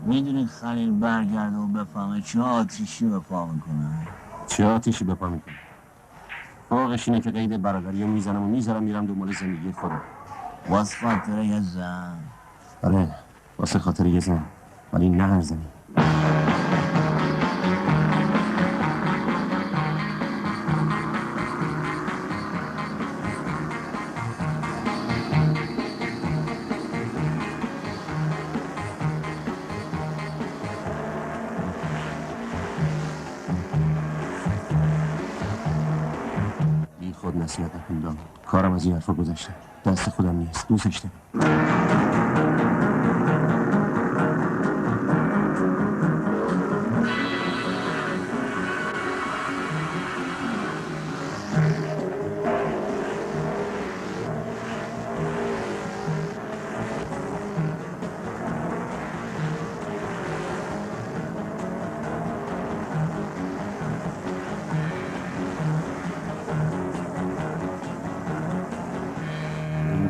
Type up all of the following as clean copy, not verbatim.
میدونی خلیل برگرده و بفهمه چه آتیشی به پا میکنه؟ چه آتیشی به پا میکنه؟ فوقش اینه که قید برادری رو میزنم و میذارم میرم دنبال زندگی خودم. واسه خاطر یه زن. آره واسه خاطر یه زن، ولی نه هر زنی. بی خود نصیحت نکن داماد. کارم از این حرفا گذشته، دست خودم نیست، دوستش دارم.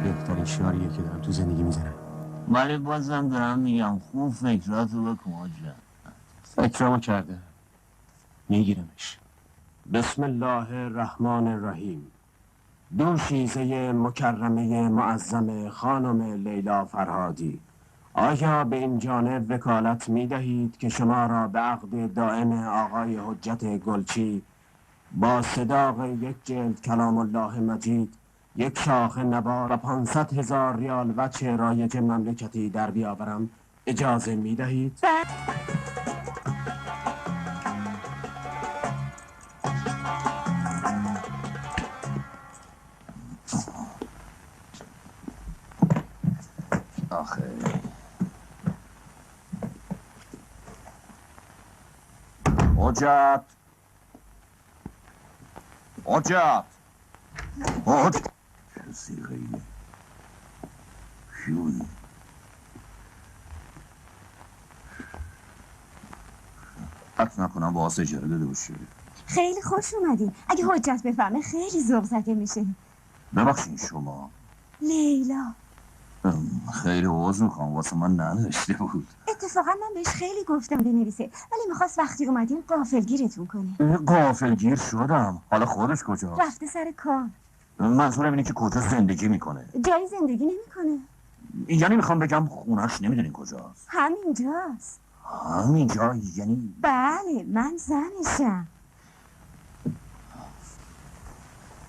بهترین شعاریه که دارم تو زندگی میزنم. ولی بازم دارم میگم خوب فکراتو بکن آجا. فکرامو کرده، میگیرمش. بسم الله الرحمن الرحیم. دوشیزه مکرمه معظم خانم لیلا فرهادی، آیا به این جانب وکالت می دهید که شما را به عقد دائم آقای حجت گلچی با صداق یک جلد کلام الله مجید، یک شاخ نبار و 500,000 ریال وجه رایج مملکتی در بیاورم اجازه می دهید؟ آخه حجت چه سیغه‌ایه کیویی؟ حق نکنم با آسه اجاره داده باشی. خیلی خوش اومدین. اگه حجت بفهمه خیلی ذوق زده میشه. ببخشین شما. لیلا. خیلی عذر میخوام، واسه من نداشته بود. اتفاقا من بهش خیلی گفتم بنویسه، ولی میخواست وقتی اومدین غافلگیرتون کنه. غافلگیر شدم. حالا خودش کجاست؟ رفته سر کار. منظورم اینه که کجا زندگی میکنه. جایی زندگی نمیکنه. یعنی میخوام بگم خونش نمیدونین کجاست. همینجاست. همینجا یعنی؟ بله من زنشم.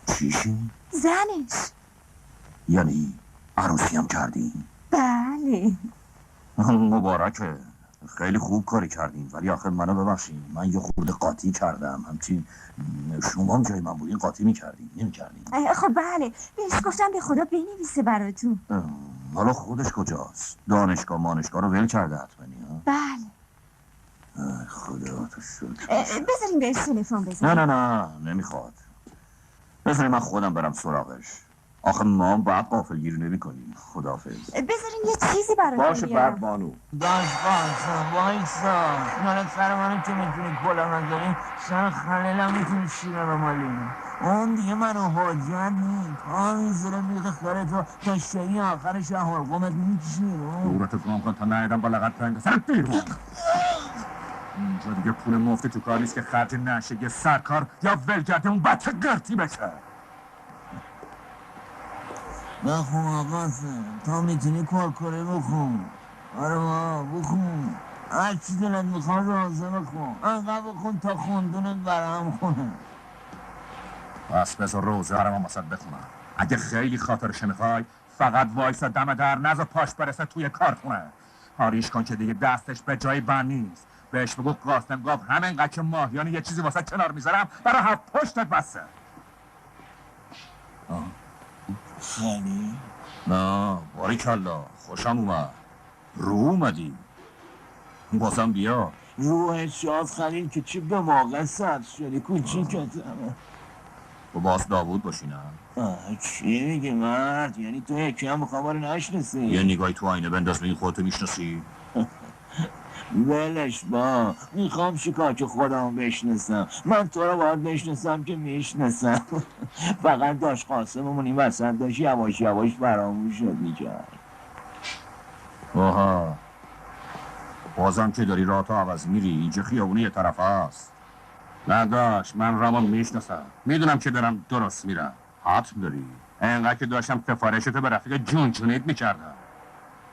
چیشی؟ زنش. یعنی عروسی هم کردین؟ بله. مبارکه، خیلی خوب کاری کردین. ولی آخه منو ببخشین، من یه خورده قاطی کردم. همچین شما هم جای من بودین قاطی میکردین نمیکردین؟ خب بله، بهش گفتم به خدا بنویسه براتون. حالا خودش کجاست؟ دانشگاه مانشگاه رو ول کرده حتمنی ها؟ بله. خدا تو شکر. بذاریم بهش تلفن بزنیم. نه نمیخواد. بذاریم من خودم برم سراغش. آخه ما هم باید غافلگیری نمی کنیم. خداحافظ. بذاریم یه چیزی براتون باشه برد بانو. داشت بانسا وایسا. حالا سر منو که میتونی کلا نزنی، سر خلیلم میتونی شیره رو مالینی. اون دیگه منو حجت نید. پا میزره میخه خیرتو تا شایی آخرش حلقومت میکشی. دورتو گم کن تا نایدم با لغت پرنده سر بیرون. اینجا دیگه پول مفتی تو کار نیست که خرج نشه یه سرکار یا ولگرده اون بچه گرتی بشه. بخون آقاسه، تا میتونی کارکاره بخون. آره ما بخون. هر چی دلت میخواد رازه بخون. انقدر بخون تا خوندونت برام خونه. پس بذار روزه هرم واسه بخونم. اگه خیلی خاطرش میخوای فقط وایسا دم در نزا پاش برسه توی کارخونه. آریش کن که دیگه دستش به جای بند نیست. بهش بگو قاسم گفت همینقدر که ماهیانه یه چیزی واسه کنار میذارم برای هفت پشتت بسه. خیلی؟ نه باریکالله، خوشم اومد. رو اومدی. بازم بیا. روح شاد خلیل که چی به موقع سرد شدی کوچیکتمه. تو باز داوود باشی نه؟ چی میگی مرد؟ یعنی تو یکی هم بخواه ما رو نشنسی؟ یه نگاهی تو آینه بنداز بگی خودتو میشناسی؟ ولش با، میخوام شکار که خودمو بشناسم. من تو رو باید بشناسم که میشناسم. فقط داشت قاسممون این وسط داشت یواش یواش فراموش شد میکرد. آها بازم که داری راه تو عوض میری، اینجا خیابونی یه طرف هست. نداشت، من رامو میشناسم، میدونم که دارم درست میرم. حتم داری؟ انقدر که داشتم سفارشتو به رفیق جونجونیت میکردم.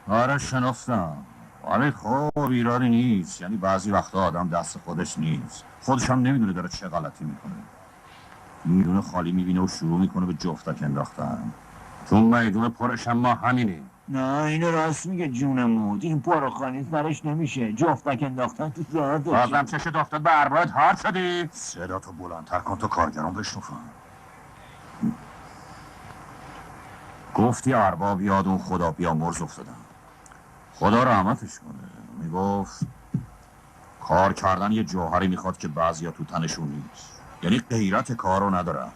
آره شنفتم، ولی خب ایرانی نیست. یعنی بعضی وقتا آدم دست خودش نیست، خودش هم نمیدونه داره چه غلطی میکنه. میدونه خالی میبینه و شروع میکنه به جفتک انداختن. چون میدونه پرش هم ما همینیم. نه اینو راست میگه جونمود، این پاروخانی سرش نمیشه. جفتک انداختن تو زهر داشت. بازم چشت افتاد به اربایت هارد شدی؟ صدا تو بلندتر کن تا کارگران بشنفن. گفتی ارباب یاد اون خدا بیامرز افتادن. خدا رحمتش کنه. میگفت کار کردن یه جوهری میخواد که بعضیا تو تنشون نیست. یعنی غیرت کارو ندارن،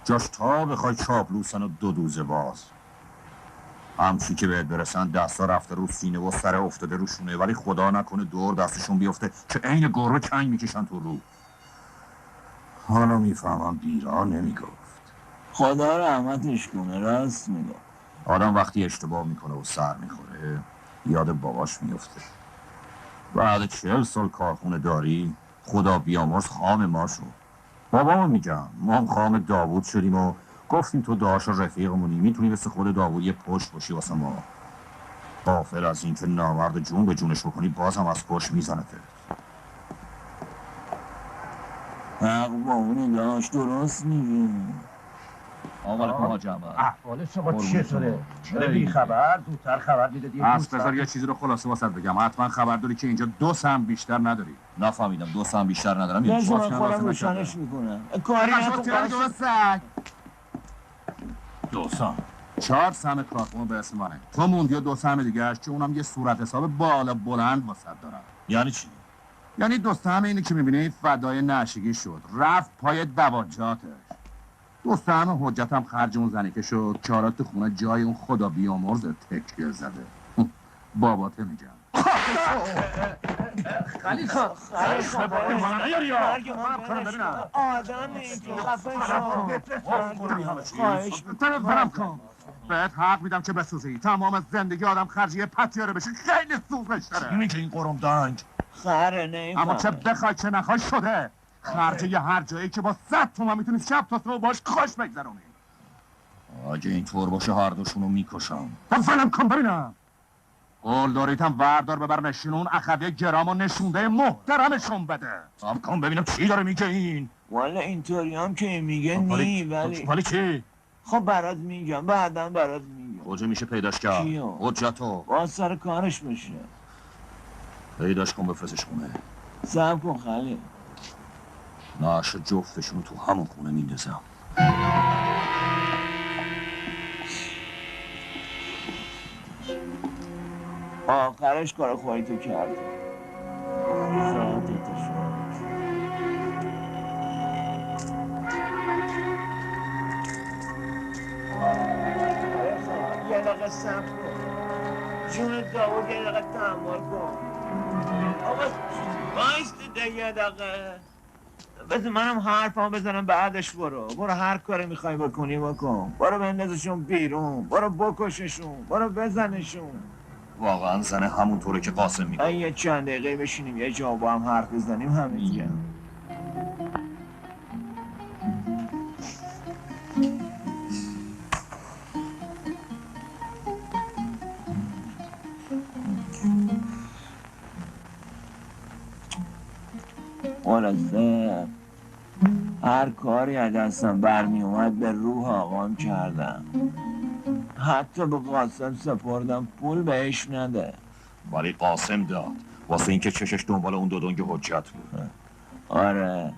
جاش تا بخوای چاپلوسن و دو دوزه باز. همچی که بهت برسن دستا رفته رو سینه و سر افتاده روشونه، ولی خدا نکنه دور دستشون بیفته که عین گربه کنگ میکشن تو رو. حالا میفهمم بیرا نمیگفت. خدا رحمتش کنه، راست میگه. آدم وقتی اشتباه میکنه و سر میخوره یاد باباش میفته. بعد 40 سال کارخونه داری خدا بیامرز خام ما شد. بابامو میگم، ما هم خام داوود شدیم و گفتیم تو داش و رفیقمونی، میتونی مثل خود داوود یه پشت باشی واسه ما. غافل از این که نامرد جون به جونش بکنی بازم از پشت میزنته. حق با اونو داشت، درست میگه. آقا حاج احمد، احوال شما چطوره؟ چرا بی خبر؟ زودتر خبر میدادی. از بذار یه چیزی رو خلاصه واسط بگم. حتما خبر داری که اینجا 2 سهم بیشتر نداری. نفهمیدم. 2 سهم بیشتر ندارم. یعنی بذار من چی؟ خودم روشنش میکنم. کاری نکن. 2 سهم 4 سهم کارخونه به اسم منه. تو موندی و 2 سهم دیگه هست که اونم یه صورت حساب بالا بلند واسط دارم. یعنی چی؟ یعنی 2 سهم اینی که میبینی فدای نشگی شد، رفت پای دوانجاتش. 2 سهم حجت هم خرج اون زنی که شد، چارات تو خونه جای اون خدا بیامرز تکیه زده. باباته میگم. خلیل خان آدم نیست خفه شو. خواهش برم کن. بهت حق میدم که بسوزی. تمام از زندگی آدم خرج یه پتیاره بشه خیلی سوزش داره. اینی که این قرم دنگ خره نیفهم. اما چه بخوای چه نخوای شده. خرج یه هر جایی که با 100 تومن میتونی شب تا صبح باش خوش بگذرونی. اگه اینطور باشه هر دوشونو میکشم. فلم کن ببینم. قول داریتم وردار ببر نشونون اخوی گرام و نشونده محترمشون بده. سام کن ببینم چی داره میگه این. والا اینطوری هم که میگه نی، ولی چی؟ خب برات میگم، بعدا برات میگم. کجا میشه پیداش کرد؟ کیو؟ حجتو باز سر کارش بشه. پیداش کن بفرستش خونه. صبر کن خلیل. نعش جفتشون تو همون خونه میندازم. آخرش کار خواهیتو کردی. ساعتت شد. یه دقیقه صبر کن. جون داود یه دقیقه تحمل کن. آقا بایسته یه دقیقه. بذار منم حرفام بزنم بعدش برو هر کاری میخوای بکنی بکن. برو بندازشون بیرون، برو بکششون، برو بزنشون. واقعا زنه همونطوره که قاسم میگه. یه چند دقیقه بشینیم یه جا با هم حرف بزنیم همینجا. خلاصه هر کاری از دستم برمی اومد به روح آقام کردم. حتی به قاسم سپردم پول بهش نده. ولی قاسم داد واسه اینکه چشش دنبال اون 2 دنگ حجت بود. آره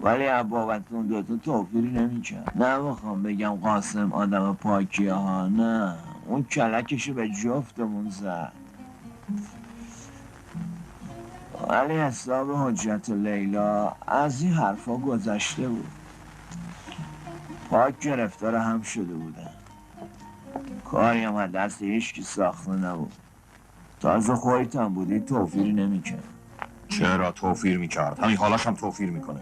ولی بابت اون 2 تا توفیری نمیکرد. نمیخوام بگم قاسم آدم پاکیه ها، نه اون کلکشو به جفتمون زد. ولی حساب حجت و لیلا از این حرفا گذشته بود. پاک گرفتار هم شده بودن. کاری هم از دست هیچکی ساخته نبود. تازه خودت هم بودی توفیری نمیکرد. چرا توفیر میکرد؟ همین حالاش هم توفیر میکنه.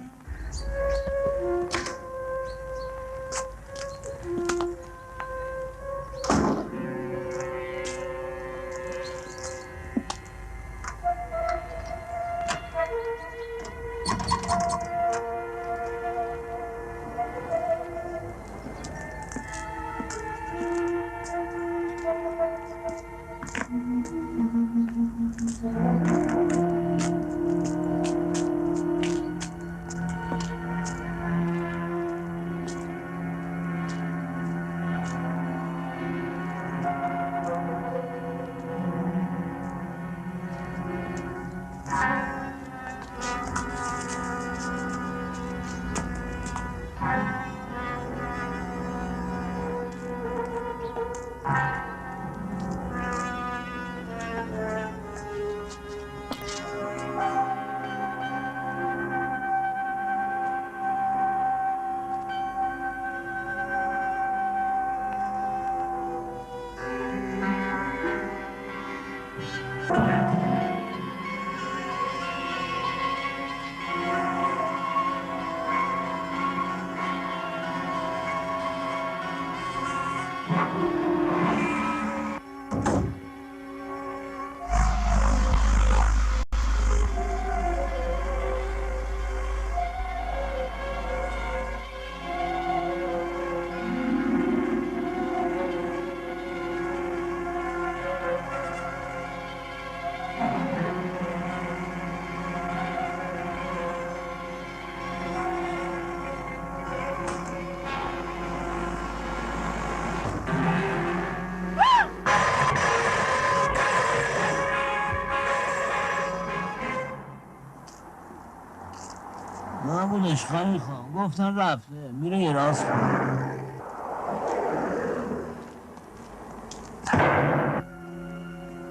نبودش خیلی خواهم گفتن رفته میره یه راست کنه.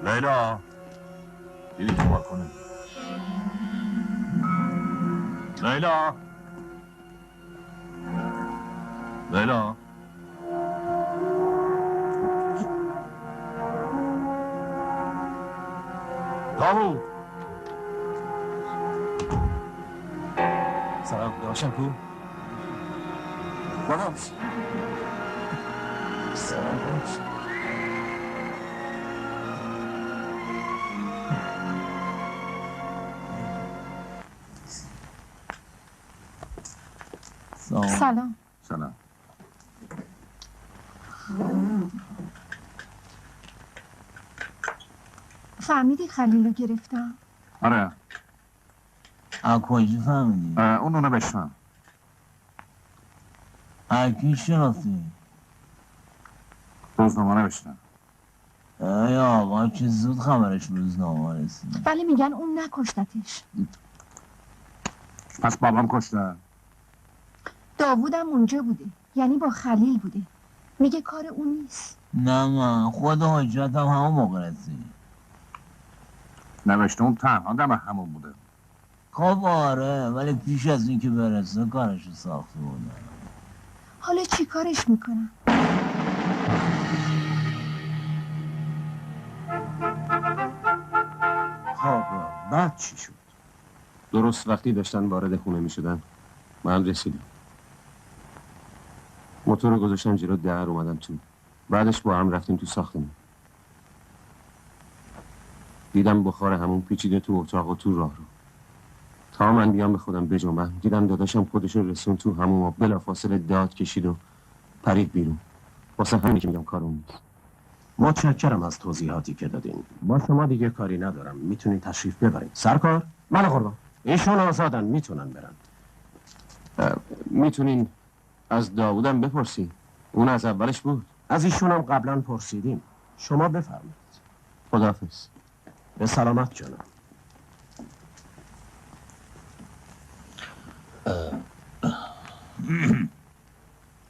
لیلا دیدی تو بالکنه. لیلا لیلا داوود سلام داشتم کو باباش سلام سلام. سلام فهمیدی خلیل رو گرفتم؟ آره کجا فهمیدی؟ اون رو بشنم کی شناسی؟ روزنامه نوشتم. ای آقا که زود خبرش روزنامه رسید. ولی میگن اون نکشتتش. پس بابام کشته. داوودم اونجا بوده، یعنی با خلیل بوده. میگه کار اون نیست. نه من خود حجت هم همون موقع رسید. نوشته اون تنها دم همون بوده. خب آره ولی پیش از این که برسه کارشو ساخته بوده. حالا چی کارش میکنن؟ خب بعد چی شد؟ درست وقتی داشتن وارد خونه می شدن من رسیدم. موتور رو گذاشتم جلو در اومدم تو. بعدش با هم رفتیم تو ساختمون. دیدم بخار همون پیچیده تو اتاق و تو راه رو. تا من بیام به خودم بجنبم دیدم داداشم خودش رو رسون تو همون و بلافاصله داد کشید و پرید بیرون. واسه همینی که میگم کار اون نیست. متشکرم از توضیحاتی که دادین. با شما دیگه کاری ندارم. میتونین تشریف ببرین. سرکار؟ من قربان. ایشون آزادن میتونن برن. میتونین از داوودم بپرسین. اون از اولش بود. از ایشونم قبلا پرسیدیم. شما بفرمایید. خداحافظ. به سلامت جانم.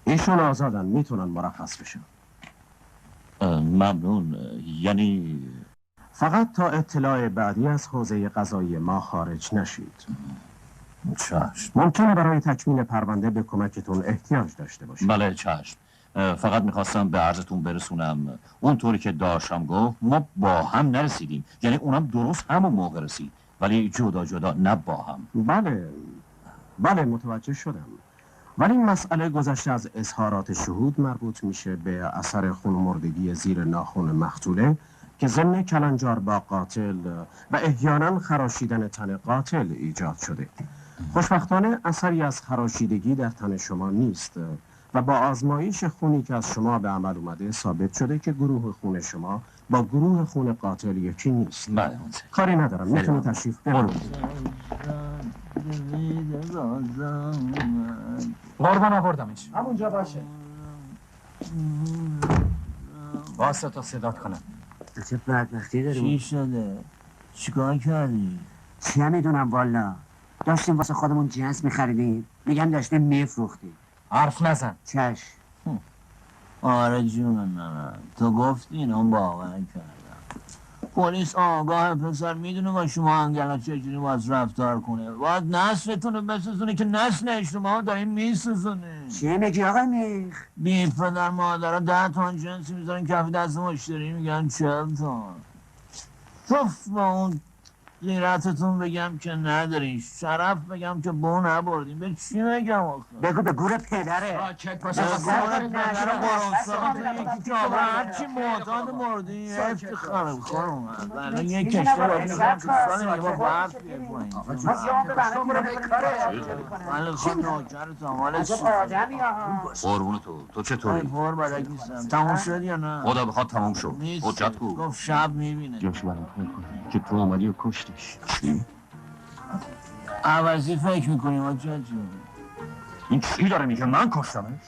ایشون آزادن میتونن مرخص بشن. ممنون. یعنی فقط تا اطلاع بعدی از حوزه قضایی ما خارج نشید. چشم. ممکنه برای تکمیل پرونده به کمکتون احتیاج داشته باشید. بله چشم. فقط میخواستم به عرضتون برسونم اونطوری که داشتم گفت ما با هم نرسیدیم، یعنی اونم درست همون موقع رسید ولی جدا جدا نه با هم. بله متوجه شدم. ولی این مسئله گذشته از اظهارات شهود مربوط میشه به اثر خونمردگی زیر ناخن مقتوله که ضمن کلنجار با قاتل و احیانا خراشیدن تن قاتل ایجاد شده. خوشبختانه اثری از خراشیدگی در تن شما نیست و با آزمایش خونی که از شما به عمل اومده ثابت شده که گروه خون شما با گروه خون قاتل یکی نیست. بله. کاری ندارم. میتونی تشریف ببرید. قربان آوردمش. همونجا باشه. واسه تا صدات کنم. چه بدبختی داریم. چی شده؟ چیکار کردی؟ چه میدونم والا. داشتیم واسه خودمون جنس میخریدیم. میگم داشتیم میفروختیم. حرف نزن. چشم. آره جون من تو گفتی اینا باور کردم. پلیس آگاه پسر میدونه با شما انگلا چجوری باز رفتار کنه. باید نسلتون رو بسوزونه که نسل شما داریم میسوزونه. چه میگی آقا میخ؟ بی پدر مادرها 10 تن جنسی میذارن کف دست مشتری میگن 40 تن. توف با اون غیرتتون بگم که ندارین، شرف بگم که بو نبردین. به چی بگم آخه؟ بگو به گور پدره. ساکت باش. به گور پدر قرمساق یکی که آقا هرچی معتاد مردین افتخاره خانم. الان یه کشته باید میکنم که سال دیگه با برف بیه پایین. ولی خود نوکرتم حالا چی؟ قربون تو چطوری؟ پر بدک نیستم. تموم شد یا نه؟ خدا بخواد تموم شد. نیست. حجت کو؟ گفت شب میبینه. جاش برام کنی که تو اومدی و کشتیش. چی؟ عوضی فکر میکنیم حجت جون. این چی داره میگه؟ من کشتمش؟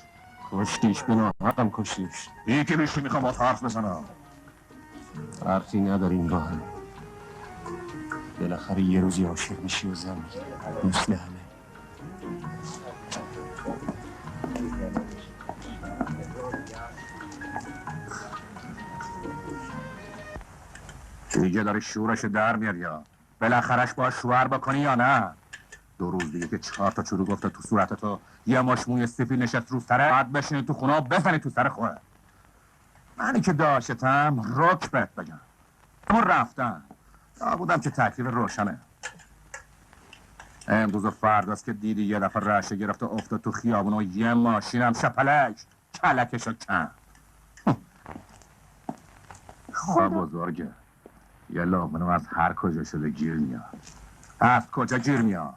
کشتیش به ناحقم کشتیش. این که بیشتی میخوام با حرف بزنم. حرفی نداریم با هم. بالاخره یه روزی عاشق میشی و زن میگیری. مثل همه. دیگه داری شورش در میاری یا بالاخرش باید شوهر بکنی یا نه؟ 2 روز دیگه که 4 تا چرو گفته تو صورت تو یه ماش موی سفید نشست رو سره بعد بشینی تو خونه و بزنی تو سر خونه. منی که داشتم رک بهت بگم اما رفتم بودم که تکلیف روشنه. امروز و فرداست که دیدی یه دفعه رشه گرفت و افتاد تو خیابون و یه ماشینم شپلک کلکشو کن. خدا بزرگه یه لغمنو از هر کجا شده گیر میاد. از کجا گیر میاد؟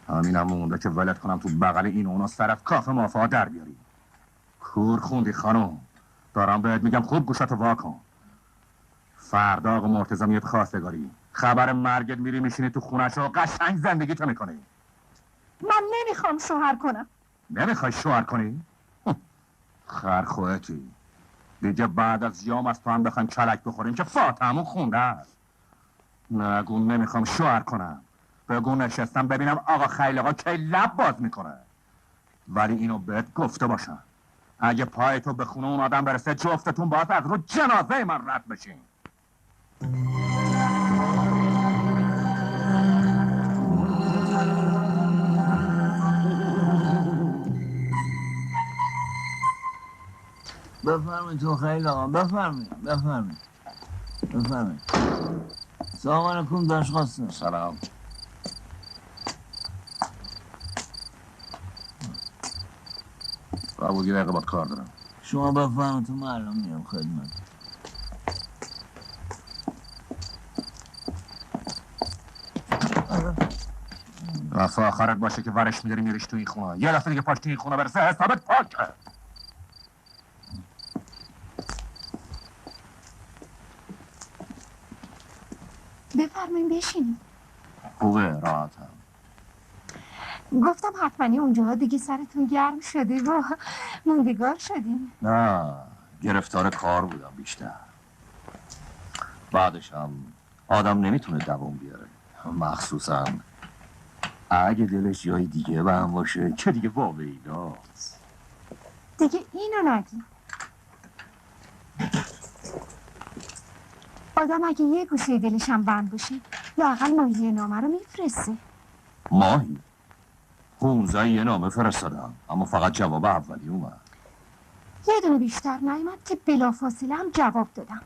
همینم مونده که ولت کنم تو بغل این اونا سر از کافه مافا در بیاری. کور خوندی خانم. دارم بهت میگم خوب گوشتو وا کن. فردا آقا مرتضی میاد خواستگاری. خبر مرگت میری میشینی تو خونش و قشنگ زندگی تو میکنی. من نمیخوام شوهر کنم. نمیخوای شوهر کنی؟ خرخوهتی دیگه بعد از یام از تو هم بخوایم کلک بخوریم که فاتحمون خونده است. نگو نمیخوام شوهر کنم. بگو نشستم ببینم آقا خیل آقا کی لب باز میکنه. ولی اینو بهت گفته باشم اگه پای تو به خونه اون آدم برسه جفتتون باید از رو جنازه من رد بشین. بفرمایید تو خیلی آقا. بفرمایید. سلام علیکم داشت خواستم. سلام. باید یه دقیقه باید کار دارم. شما بفرمایید تو معلوم میام خدمت. دفعه آخرت باشه که ورش میداری میریش تو این خونه. یه دفعه دیگه پاش تو این خونه برسه حسابت پاکه. بفرمایین بشینیم. خوبه راحتم. گفتم حتما اونجاها دیگه سرتون گرم شده و موندگار شدیم. نه گرفتار کار بودم بیشتر. بعدش هم آدم نمیتونه دوام بیاره. مخصوصا اگه دلش جای دیگه به هم باشه که دیگه واقعی‌ناست. دیگه اینو نگی. آدم اگه یه گوشه دلش هم بند باشه لااقل ماهی نامه رو میفرسته. ماهی 15 یه نامه فرستادم اما فقط جواب اولی اومد. یه دونه بیشتر نیومد که بلافاصله هم جواب دادم.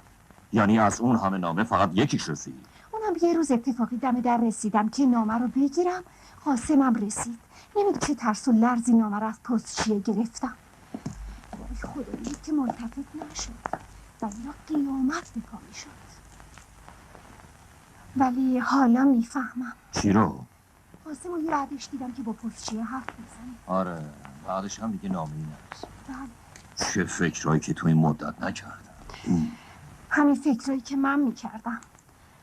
یعنی از اون همه نامه فقط یکیش رسید؟ اونم یه روز اتفاقی دم در رسیدم که نامه رو بگیرم قاسمم رسید. نمیدونی چه ترس و لرزی نامه رو از پستچیه گرفتم. وای خدایی که ملتفت نشد و یا قیامت به پا میشد. ولی حالا میفهمم. چی رو؟ قاسم رو بعدش دیدم که با پستچیه حرف میزنه. آره بعدش هم دیگه نامه‌ای نرسید. بله چه فکرایی که تو این مدت نکردم. همین فکرایی که من میکردم.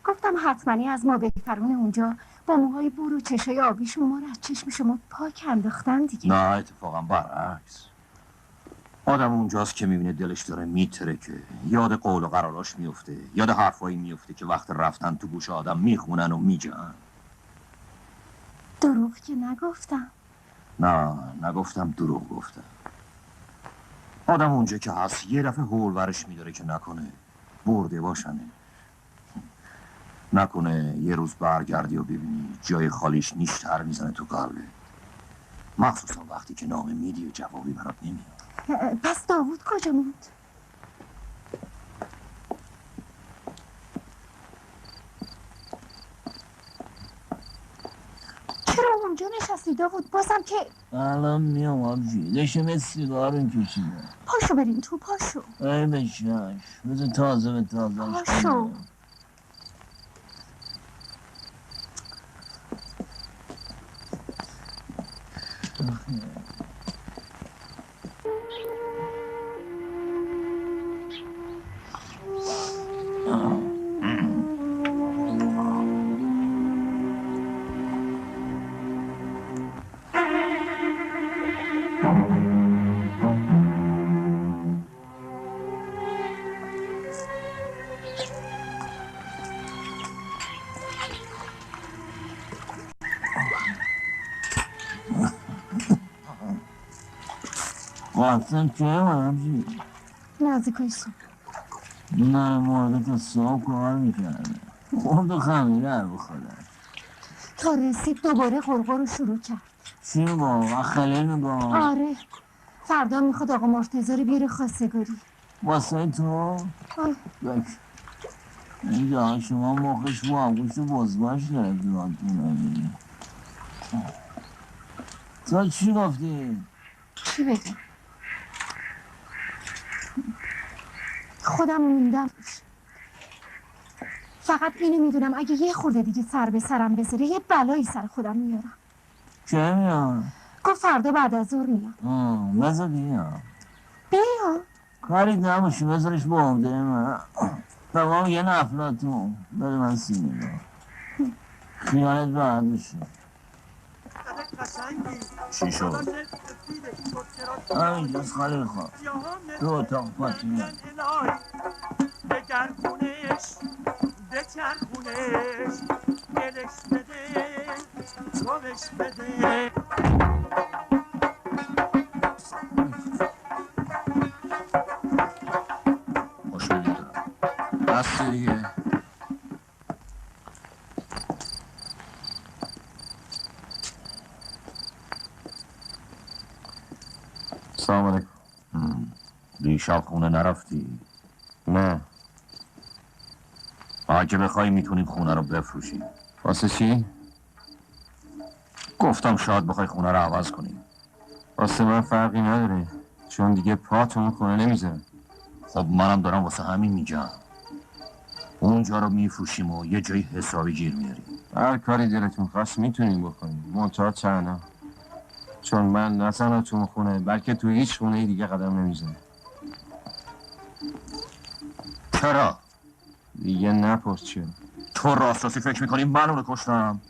گفتم حتماً از ما بهترون اونجا با موهای بور و چشای آبیشون ما رو از چشم شما پاک انداختن دیگه. نه اتفاقا برعکس. آدم اونجاست که میبینه دلش داره میترکه، یاد قول و قراراش میفته، یاد حرفایی میفته که وقت رفتن تو گوش آدم میخونن و میجن. دروغ که نگفتم. نه نگفتم دروغ گفتم. آدم اونجا که هست یه دفعه هول ورش میداره که نکنه برده باشنه. نکنه یه روز برگردی و ببینی جای خالیش نیشتر میزنه تو قلبه. مخصوصا وقتی که نامه میدی و جوابی برات نمیاد. پس داوود کجا موند؟ نشستی داوود بازم که الان میام آبجی داشتم سیگار میکشیدم. پاشو بریم تو پاشو ای بشش بذار تازه به تازه پاشو قاسم که آبجی نزدیکای صبح نه مورد تا صبح کار میکرده خب تو خمیره رو بخوره تا رسید دوباره غرغر رو شروع کرد. چی با خلیل میگم آره فردا میخواد آقا مرتضی رو بیاره خواستگاری. واسه تو آره. بک اینجا شما مخش با همگوشت بزباش گرفتی باتونه تو چی گفتی؟ چی بگم خودم موندم فقط اینو میدونم اگه یه خورده دیگه سر به سرم بذاره یه بلایی سر خودم میارم. چه میاد؟ گفت فردا بعد از ظهر میام. بذار بیام بیا کاری نباشی بذارش با عمده من تمام یه نفلاتون بده من سینه خیالت راحت بشه. چی شد؟ همینجاست خالی خواه تو اتاق پاتونه بگرگونش بچرخونش دلش بده روش بده مشکلی دارم بس دیگه سلام علیکم. دیشب خونه نرفتی؟ نه. اگه بخوای میتونیم خونه رو بفروشیم. واسه چی؟ گفتم شاید بخوای خونه رو عوض کنیم. واسه من فرقی نداره چون دیگه پا تو اون خونه نمیذارم. خب منم دارم واسه همین میگم اونجا رو میفروشیم و یه جایی حسابی گیر میاریم. هر کاری دلتون خواست میتونیم بکنیم منتها چند چون من نه تنها تو اون خونه بلکه تو هیچ خونه دیگه قدم نمیزنم. چرا؟ دیگه نپرس چیه. تو راستی فکر میکنی من اونو کشتم؟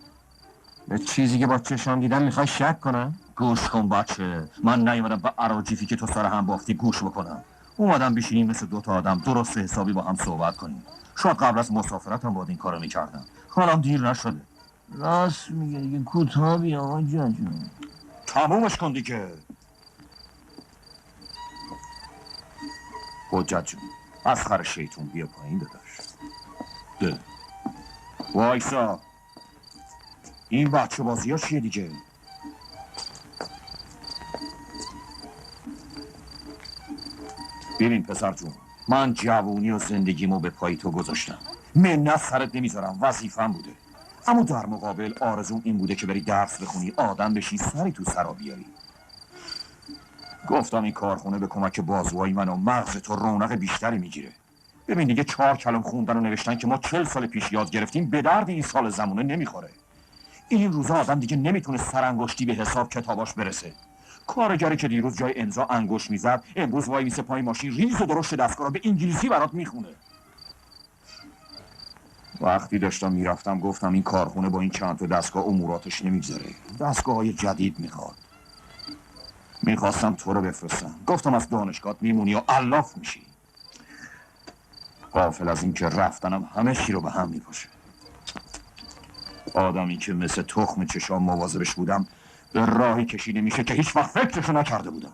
به چیزی که با چشام دیدم میخوای شک کنم؟ گوش کن بچه من نیومدم به اراجیفی که تو سر هم بافتی گوش بکنم. اومدم بشینیم مثل دوتا آدم درست حسابی با هم صحبت کنیم. شاید قبل از مسافرتم باید این کارو میکردم. حالا دیر نشده. راست میگه دیگه کوتاه بیا آقا جون تمومش کن دیگه. حجت جون از خر شیطون بیا پایین داداش. ده وایسا این بچه بازی ها چیه دیگه؟ ببین پسر جون من جوونی و زندگیمو به پای تو گذاشتم منت سرت نمیذارم وظیفم بوده اما در مقابل آرزوم این بوده که بری درس بخونی آدم بشی سری تو سرا بیاری. گفتم این کارخونه به کمک بازوهای من و مغز تو رونق بیشتری میگیره. ببین دیگه 4 کلم خوندن و نوشتن که ما 40 سال پیش یاد گرفتیم به درد این سال زمونه نمیخوره. این روزا آدم دیگه نمیتونه سرانگشتی به حساب کتاباش برسه. کارگری که دیروز جای امضا انگشت میزد امروز وای میسه پای ماشین ریز و درشت دستگاه رو به انگلیسی برات میخونه. وقتی داشتم میرفتم گفتم این کارخونه با این چند تا دستگاه اموراتش نمیگذره. دستگاه‌های جدید میخواد. میخواستم تو رو بفرستم. گفتم از دانشگاه میمونی و الاف میشی. غافل از این که رفتنم همه چی رو به هم میپاشه. آدمی که مثل تخم چشام مواظبش بودم به راهی کشیده میشه که هیچ وقت فکرشو نکرده بودم.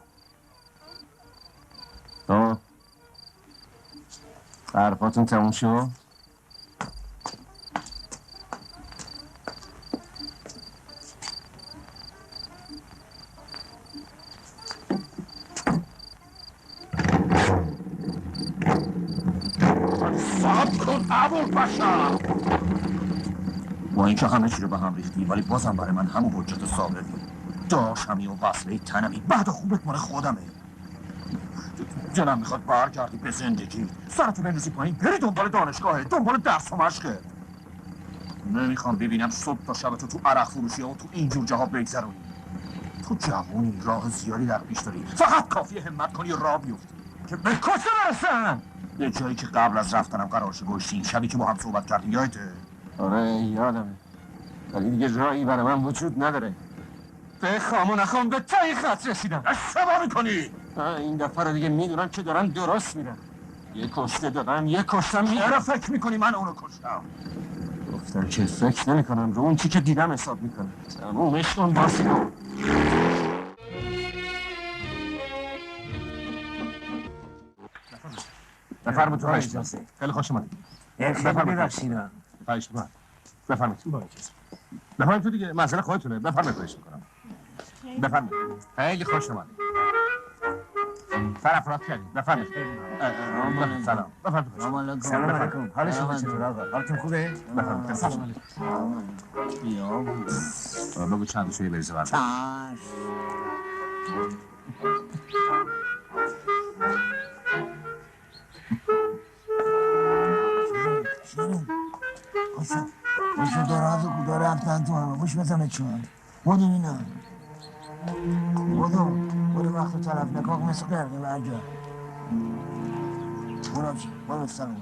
حرفاتون تموم شد؟ صبر کن ابوالبشر. با اینکه همه چی رو به هم ریختی ولی بازم برای من همون حجت سابقی داشمی و وصله تنمی بعد خوبت مال خودمه. دلم میخواد برگردی به زندگی، سرتو بندازی پایین بری دنبال دانشگاهه، دنبال درس و مشقه. نمیخوام ببینم صبح تا شب تو عرق فروشی و تو اینجور جاها بگذرونی. تو جوونی، راه زیادی در پیش داری، فقط کافیه همت کنی راه بیفتی که به کجا برسن. یه جایی که قبل از رفتنم قرارش گوشتیم، شبی که با هم صحبت کردیم یادته؟ آره یادمه، ولی دیگه راهی برای من وجود نداره. بخوام و نخوام به تایی خط رسیدم. اشتباه میکنی. این دفعه رو دیگه میدونم که دارن درست میرن. یه کشته دادم، یه کشتم میگم. چرا فکر میکنی من اونو کشتم؟ گفتم که فکر نمیکنم، رو اون چی که دیدم حساب میکنم. تمومش کن باسی کن. بفرمایید تو اجازه. خیلی خوش اومدید. ببخشید. خواهش می‌کنم. بفرمایید. بفرمایید تو دیگه، مسئله خودتونه. بفرمایید خواهش می‌کنم. بفرمایید. خیلی خوش اومدید. طرف راه کردید. بفرمایید. سلام. بفرمایید. سلام علیکم. حال شما چطور آقا؟ حالتون خوبه؟ بفرمایید. سلام علیکم. بگو چند شویه بریزه برد. خوشو داره رفتن تو همه خوش بزنه چون بودو اینا بودو وقت طرف نکاق مثل قرقه برجا برو سلام.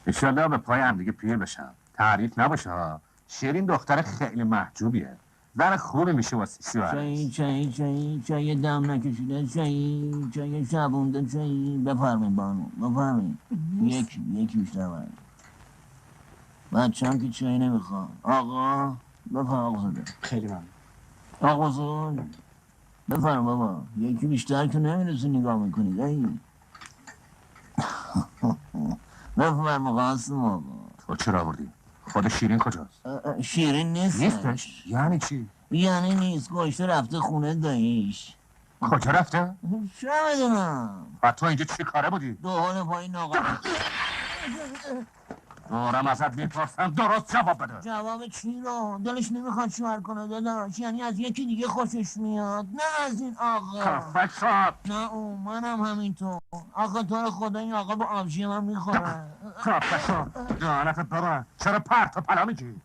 انشالله به پای هم دیگه پیر بشم. تعریف نباشه ها. شیرین دختر خیلی محجوبیه. زن خوبی میشه واسه شوهرش. چای دم نکشیده چای شبونده چای بفرمین بانو بفرمین یکی بیشتر برد بچه هم که چای نمیخوام. آقا بفرم آقا زده. خیلی ممنون. آقا زده بفرم بابا یکی بیشتر که نمیرسی نگاه میکنید ای بفرم قاسم آقا. تو چرا آوردی؟ خود شیرین کجاست؟ شیرین نیستش؟ یعنی چی؟ یعنی نیست گوشته رفته خونه داییش. کجا رفته؟ چه میدونم و تو اینجا چی کاره بودی؟ دوهان پایین آقا. دارم ازت میپرسم درست جواب بده. جواب چی رو؟ دلش نمیخواد شوهر کنه داداش، یعنی از یکی دیگه خوشش میاد نه از این آقا. خفه شد. نه اون منم همینطور. آقا تو رو خدا این آقا با آبجی من میخوره. خفه شد. جانت بره. چرا پرت و پلا میگی؟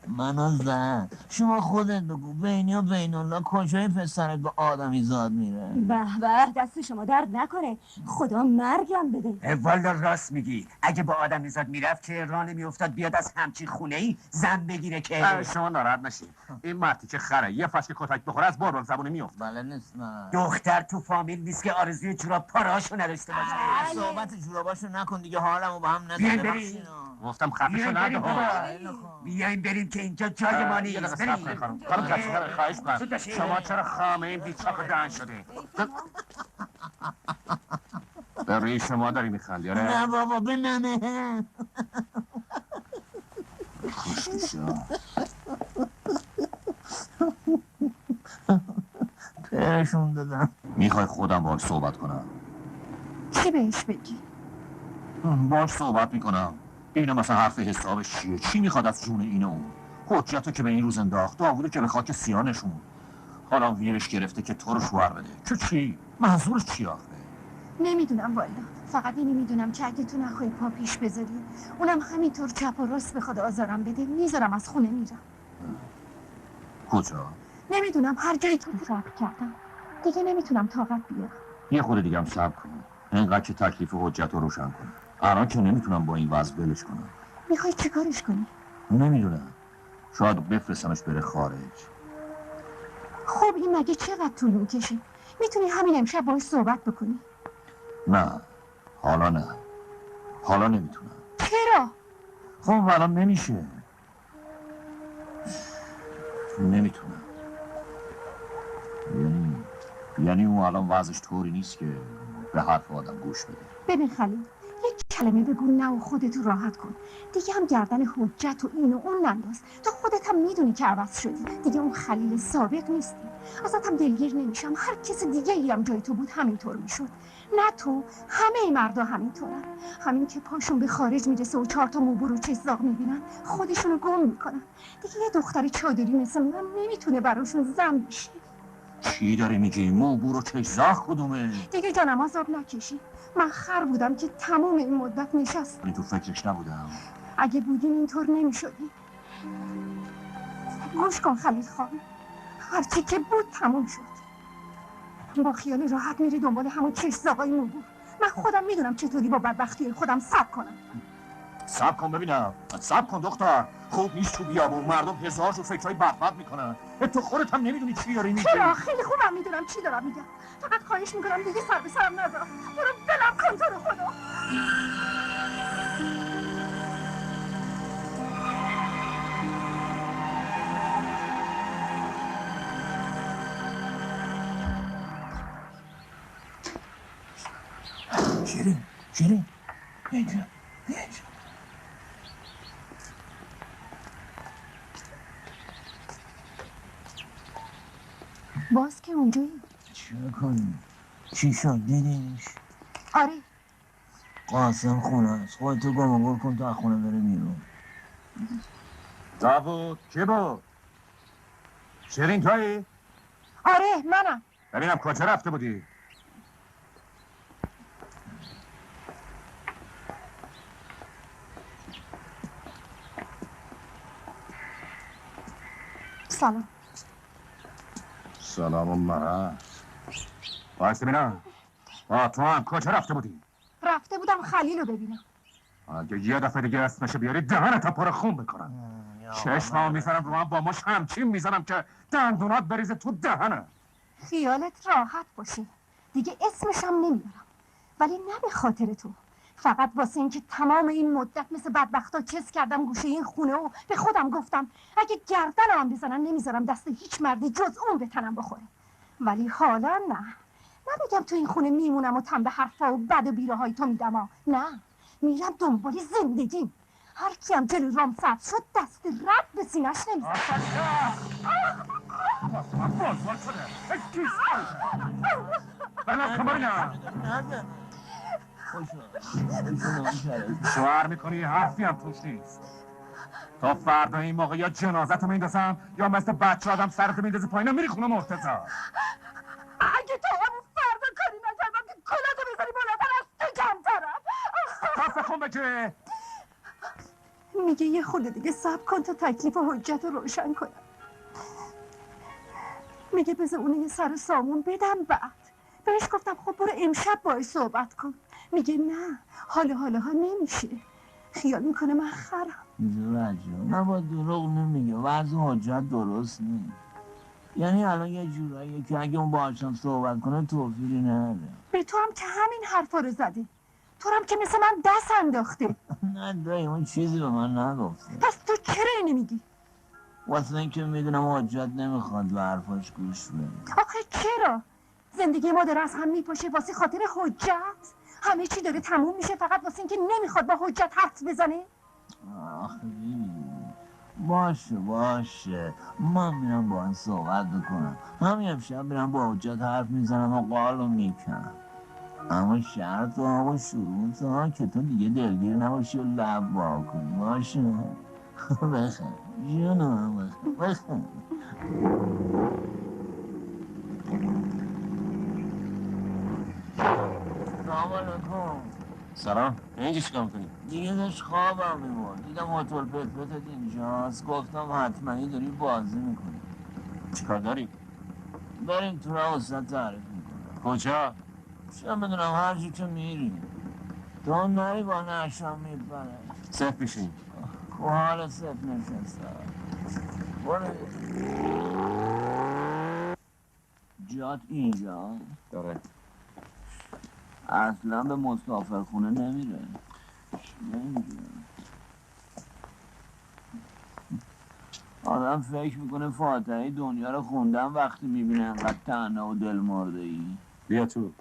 منو زن شما خودت بگو بینی و بین الله کجای پسرت به آدمی زاد میره؟ به به دست شما درد نکنه، خدا مرگم بده. والا راست میگی، اگه با آدم میزاد میرفت که راه نمیافتاد بیاد از همچین خونه ای زن بگیره که. شما ناراحت نشید. این مردی که خره یه فصل کتک بخوره از باربار زبونه میفته. بله نیست نه. دختر تو فامیل نیست که آرزوی جوراب پاراشو نداشته باشه. صحبت جوراباشو نکن دیگه، حالمو با هم بیاین نزده. بریم. گفتم خفه شو نده. بیاین بریم که اینجا جای ما یه نیست. دقیقه صبر کنم. خانم کسی خواهش کنم. شما چرا خامه این بیچاق دهن شده؟ به روی شما داری میخندی آره؟ نه بابا به ننه. پرشون دادم. میخوای خودم باهاش صحبت کنم؟ چی بهش بگی؟ باهاش صحبت میکنم. اینو مثلا حرف حسابش چیه؟ چی میخواد از جون این و اون؟ حجتو که به این روز انداخت، داوودو که به خاک سیاه نشون. حالا ویرش گرفته که تو رو شوهر بده. چی؟ منظورش چی آخه؟ نمیدونم والا، فقط اینی میدونم که اگه تو نخواهی پا پیش بذاری اونم همینطور چپ و راست بخواد آزارم بده میذارم از خونه میرم. کجا؟ نمیدونم هر جایی که صبر کردم دیگه نمیتونم طاقت بیارم. یه خود دیگه هم صبر کنم. اینقدر که تکلیف حجت رو روشن کنم. الان که نمیتونم با این وضع ولش کنم. میخوای چیکارش کنی؟ نمیدونم. شاید بفرستمش بره خارج. خب این مگه چقدر طول میکشه؟ میتونی همین امشب باهاش صحبت بکنی. نه. حالا نه. حالا نمیتونم. چرا؟ خب الان نمیشه. نمیتونم. یعنی اون الان وضعش طوری نیست که به حرف آدم گوش بده. ببین خلیل، یک کلمه بگو نه و خودتو راحت کن. دیگه هم گردن حجت و این و اون ننداز. تو خودت هم میدونی که عوض شدی. دیگه اون خلیل سابق نیستی. ازت هم دلگیر نمیشم. هر کس دیگه ای هم جای تو بود همینطور میشد. نه تو، همه مردا همینطورن. همین که پاشون به خارج میرسه و 4 تا موبور و چزاق میبینن خودشونو گم میکنن. دیگه یه دختر چادری مثل من نمیتونه براشون زن بشه. چی داری میگی؟ موبور و چشزاق کدومه؟ دیگه جانم عذاب نکشی. من خر بودم که تمام این مدت نشست. من تو فکرش نبودم. اگه بودیم اینطور نمیشدی. گوش کن خلیل خان، هرچی که بود تموم شد. با خیال راحت میری دنبال همون چشزاقای موبور. من خودم میدونم چطوری با بدبختی خودم صبر کنم. صبر کن ببینم. صبر کن دختر. خوب نیست تو بیابون مردم هزارشو فکرهای بدبخت میکنن. تو خودت هم نمیدونی چی داری میگی. چرا؟ خیلی خوبم میدونم چی دارم میگم. فقط خواهش میکنم دیگه سر به سرم نذار. برو بلم کن تو رو خدا. شیرین اینجا باز که اونجایی؟ چه کنی؟ چی شد دیدیش؟ آره. قاسم خونه است. خودتو گم و گر کن تا خونه بره بیرون. داوود کی بود؟ شیرین تویی؟ آره منم. ببینم کجا رفته بودی؟ سلام. سلام و مرد. باید ببینم با تو هم کجا رفته بودی؟ رفته بودم خلیل رو ببینم. اگه یه دفعه دیگه اسمشو بیاری دهنتو پر خون بکنم. چشمام میزنم رو من با مش همچین میزنم که دندونات بریزه تو دهنه. خیالت راحت باشه. دیگه اسمشم نمیارم. ولی نه به خاطر تو. فقط واسه اینکه تمام این مدت مثل بدبختا چس کردم گوشه این خونه و به خودم گفتم اگه گردنم بزنن نمیذارم دست هیچ مردی جز اون به تنم بخوره. ولی حالا نه بگم تو این خونه میمونم و تن به حرفا و بد و بیره های تو میدم. نه، میرم دنبال زندگیم. هر کیم جلو رام سبز شد دست رد به سینش نمیزنم. بازوان شده بلد کماری نه شوهر میکنی حرفی هم توش نیست. تا فردا این موقع یا جنازت رو میندازم یا مثل بچه آدم سرتو میندازی پایین میری خونه مرتضی. اگه تو همون فردا کاری نکردم که کلاتو بذاری بالاتر از تو کمترم. کافه خون بگه میگه یه خورده دیگه صبر کن تا تکلیف و حجت رو روشن کنم. میگه بذار اونو یه سر سامون بدم بعد. بهش گفتم خب برو امشب باهاش صحبت کن. میگه نه حالا نمیشه. خیال میکنه من خرم. نه با دروغ نمیگه. وضع حجت درست نیست. یعنی الان یه جوراییه که اگه اون باهاشم صحبت کنه توفیری نره. به تو هم که همین حرفا رو زده. تو هم که مثل من دست انداخته. نه دایی اون چیزی به من نگفته. پس تو چرا اینو میگی؟ واسه اینکه میدونم حجت نمیخواد به حرفاش گوش بده. آخه چرا؟ زندگی ما داره از هم میپاشه واسه خاطر حجت؟ همه چی داره تموم میشه فقط واسه اینکه نمیخواد با حجت حرف بزنه؟ آخه باشه من میرم با این صحبت بکنم. همین امشب میرم با حجت حرف میزنم و قالو میکنم. اما شرط و شروط ها که تو دیگه دلگیر نباشی و لب واکنی. باشه بخیر جونم بخیر. سلام علیکم. سلام. اینجا چیکار میکنی؟ دیگه داشت خوابم میبرد. دیدم هتل پتپتت اینجاست. گفتم حتمایی داری بازی میکنی. چیکار داری؟ بریم تو را وسط تعریف میکنم. کجا؟ چه میدونم هر جا که میریم. تو نری با نشم میبره. صف بشین. حال صف نشستم. برو جات اینجا داره. اصلا به مسافرخونه نمیره. آدم فکر میکنه فاتحه دنیا رو خوندم وقتی میبینه انقدر تنها و دل مرده ای. بیا تو.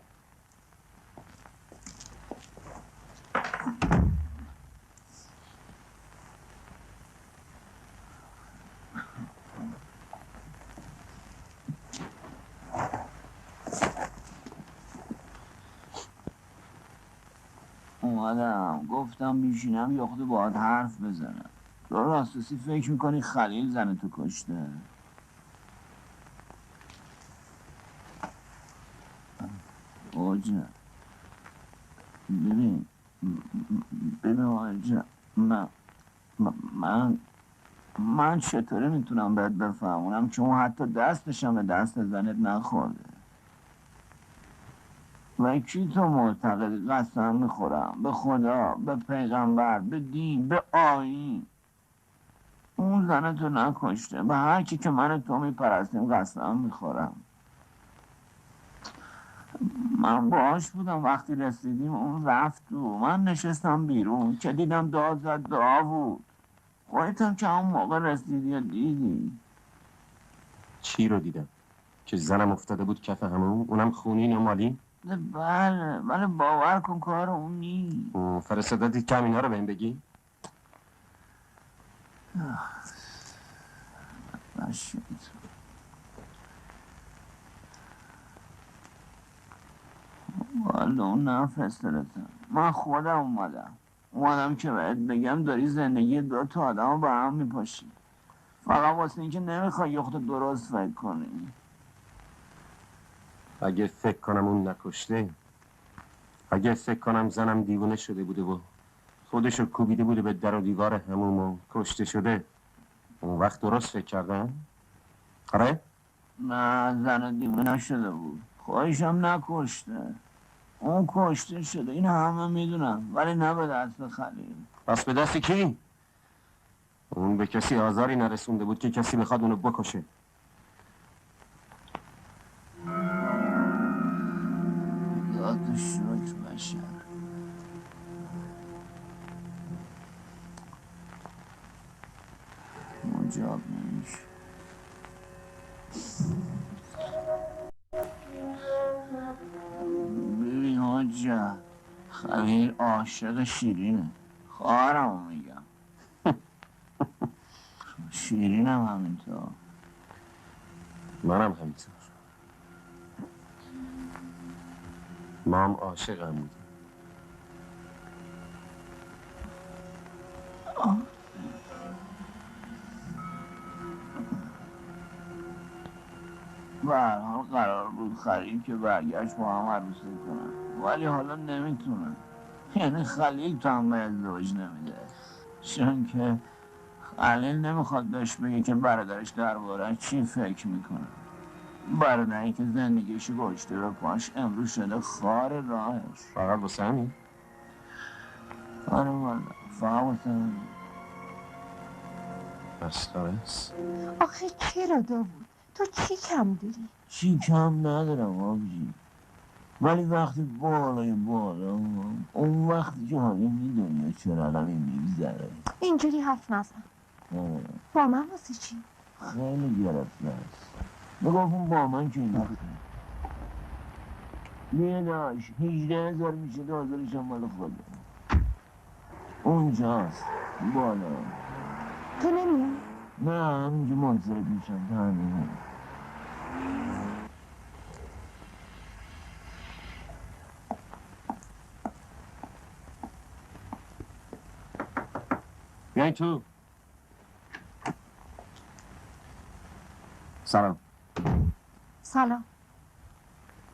اومدم گفتم بیشینم یه خود باهات حرف بزنم. تو راستسی فکر میکنی خلیل زن تو کشته؟ آجا ببین آجا من چطوری میتونم بهت بفهمونم که اون حتی دستشم به دست زنت نخورده. و کی تو معتقدی قسم میخورم به خدا، به پیغمبر، به دین، به آیین اون زنتو نکشته؟ به هر کی که من تو میپرستیم قسم میخورم. من باهاش بودم وقتی رسیدیم، اون رفت تو، من نشستم بیرون که دیدم داد زد دعا بود. خودت هم که همون موقع رسیدی یا دیدی؟ چی رو دیدم؟ که زنم افتاده بود کف همون، اونم خونین و مالی؟ بله باور کن کار اون نیست. فرستادی کم اینا رو بهم بگی؟ نشد. والا اون نفرستادتم، من خودم اومدم که بهت بگم داری زندگی دو تا آدم رو به هم میپاشی، فقط واسه اینکه نمیخوای یه خود درست فکر کنی. اگه فکر کنم اون نکشته، اگه فکر کنم زنم دیوونه شده بوده و خودشو کوبیده بوده به در و دیوار هموم و کشته شده، اون وقت درست فکر کردم؟ آره؟ نه زن دیوونه نشده بود، خودشم نکشته، اون کشته شده، این همه میدونم، ولی نه به دست خلیل. پس به دست کی؟ اون به کسی آزاری نرسونده بود که کسی بخواد اونو بکشه. یاد شکر بشه. مجاب نمیشه. ببین حاجه، خلیل عاشق شیرینه، خواهرمو میگم. شیرینم همینطور. منم همینطور. ما هم عاشقم بودیم. به هر حال قرار بود خلیل که برگشت با هم عروسی کنن، ولی حالا نمیتونن. یعنی خلیل تو هم به ازدواج نمیده، چون که خلیل نمیخواد بهش بگه که برادرش درباره چی فکر میکنه. برادری که زندگیشو گذاشته به پاش، امروز شده خار راهش. فقط واسه همین؟ آره والا فقط واسه همین. مسخره است. آخه چرا داوود؟ تو چی کم داری؟ چی کم ندارم آبجی، ولی وقتی بالای بالا اون وقتی که حالی میدونی چه رقمی میگذره. اینجوری حرف نزن. با من واسه چی؟ خیلی گرفته است. بگفت با من که این یه داشت 18,000 میشه، 10,000ش هم مال خوده. اونجاست بالا. تو نمیای؟ نه همینجا منصرف میشم تا همینه. بیاین تو. سلام. سلام.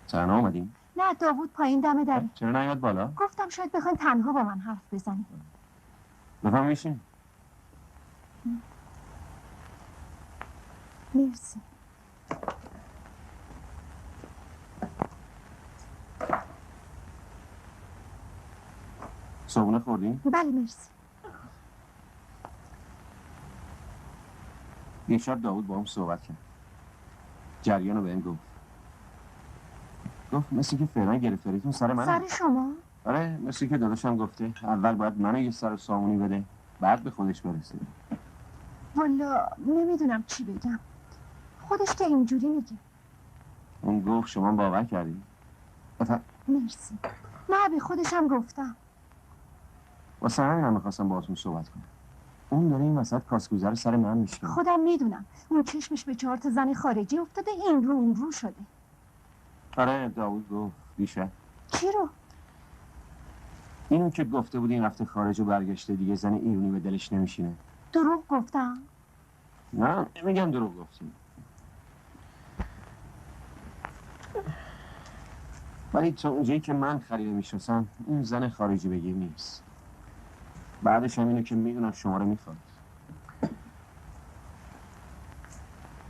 تنها اومدیم؟ نه داوود پایین دم داره. چرا نیاد بالا؟ گفتم شاید بخواین تنها با من حرف بزنید. بفهم میشین. مرسی. صبحونه خوردیم؟ بله مرسی. یه شب داوود با هم صحبت کرد. جریان رو بهم گفت مثل که فعلا گرفتاریتون سر منه. سر شما؟ آره مثل که داداشم گفته اول باید منو یه سر سامونی بده بعد به خودش برسه. والا نمیدونم چی بگم. خودش که اینجوری میگه. اون گفت شما باور کردی؟ مرسی. نه به خودشم گفتم. واسه همین هم میخواستم باهاتون صحبت کنم. اون داره این وسط کاسگوزر سر من میشه. خودم میدونم. اون چشمش به 4 تا زن خارجی افتاده، این رو اون رو شده. آره داوود گفت دیشب. چی رو؟ اینو که گفته بودی این رفته خارج و برگشته دیگه زن ایرونی به دلش نمیشینه. دروغ گفتم؟ نه نمیگم دروغ گفتی، ولی تا اونجایی که من خریده میشناسم اون زن خارجی بگیر نیست. بعدش هم اینو که میدونم شما رو میخواد.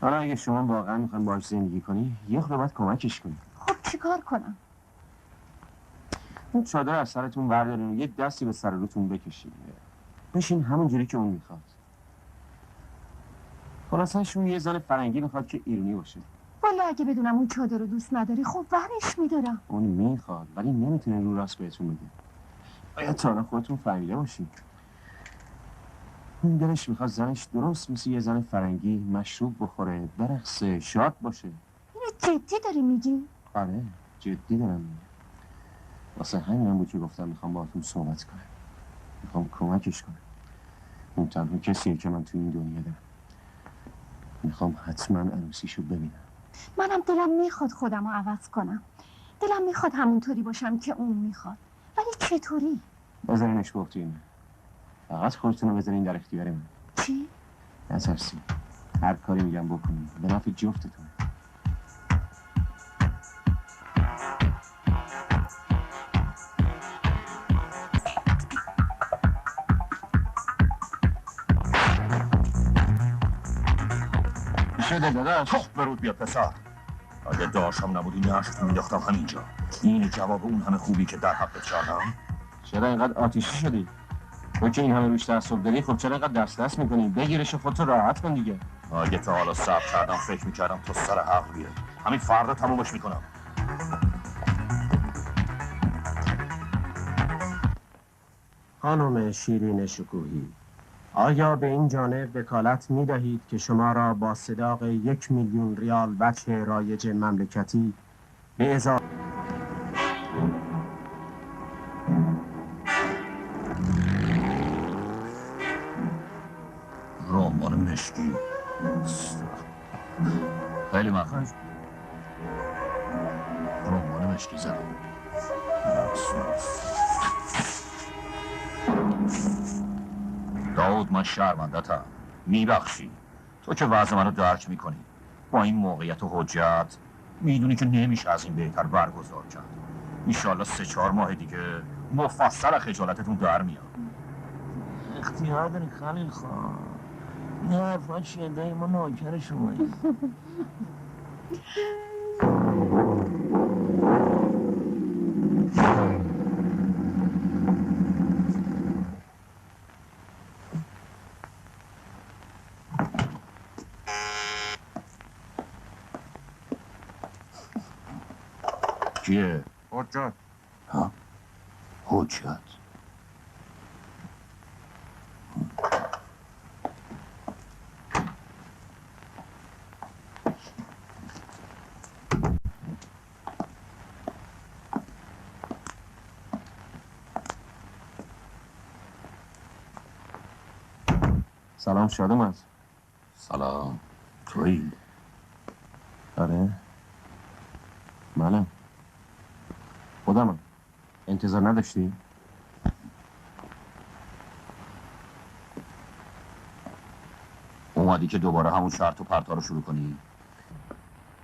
حالا اگه شما واقعا میخوان باهاش زندگی کنی یه خورده باید کمکش کنی. خب چیکار کنم؟ اون چادر از سرتون بردارین و یه دستی به سر روتون بکشین، بشین همون جوری که اون میخواد. خلاصش اون یه زن فرنگی میخواد که ایرونی باشه. والا اگه بدونم اون چادر رو دوست نداری خب ورش میدارم. اون میخواد ولی نمیتونه رو راست بهتون بگه. باید تا حالا خودتون فهمیده باشین. اون دلش میخواد زنش درست مثل یه زن فرنگی مشروب بخوره، برقصه، شاد باشه. اینو جدی داری میگی؟ آره جدی دارم میگم. واسه همینم بود که گفتم میخوام باهاتون صحبت کنم. میخوام کمکش کنم. اون تنها کسیه که من تو این دنیا دارم. میخوام حتما عروسیشو ببینم. منم دلم میخواد خودم رو عوض کنم. دلم میخواد همونطوری باشم که اون میخواد. ولی چطوری؟ بذارینش گفتین. فقط خودتون رو بذارین در اختیار من. چی؟ نترسین. هر کاری میگم بکنین. به نفع جفتتون. شده داداش؟ خب برود بیا پسر. اگه داشتم نبودی نشتون میداختم همینجا. این جواب اون همه خوبی که در حقت کردم. چرا اینقدر آتیشی شدی؟ تو که این همه روش تعصب داری خب چرا اینقدر دست میکنی؟ بگیرش و خودتو راحت کن دیگه. اگه تا حالا صبر کردم فکر میکردم تو سر عقل بیای. همین فردا تمومش میکنم. خانم شیرین شکوهی، آیا به این جانب وکالت می دهید که شما را با صداق 1,000,000 ریال وجه رایج مملکتی به اضافه رمان مشکی خیلی مخصوص رمان مشکی زدم. داود من شرمندتم. میبخشی. تو که وضع منو درک میکنی. با این موقعیت و حجت میدونی که نمیشه از این بهتر برگزار کرد. ایشالله 3-4 ماه دیگه مفصل خجالتتون در میاد. اختیار داری خلیل خان. این حرفا چیه؟ دایی ما نوکر شماییم. کیه؟ حجت. ها؟ حجت. سلام شادمت. سلام. تویی؟ آره منم. خودمم. انتظار نداشتی؟ اومدی که دوباره همون شرط و پرتا رو شروع کنی؟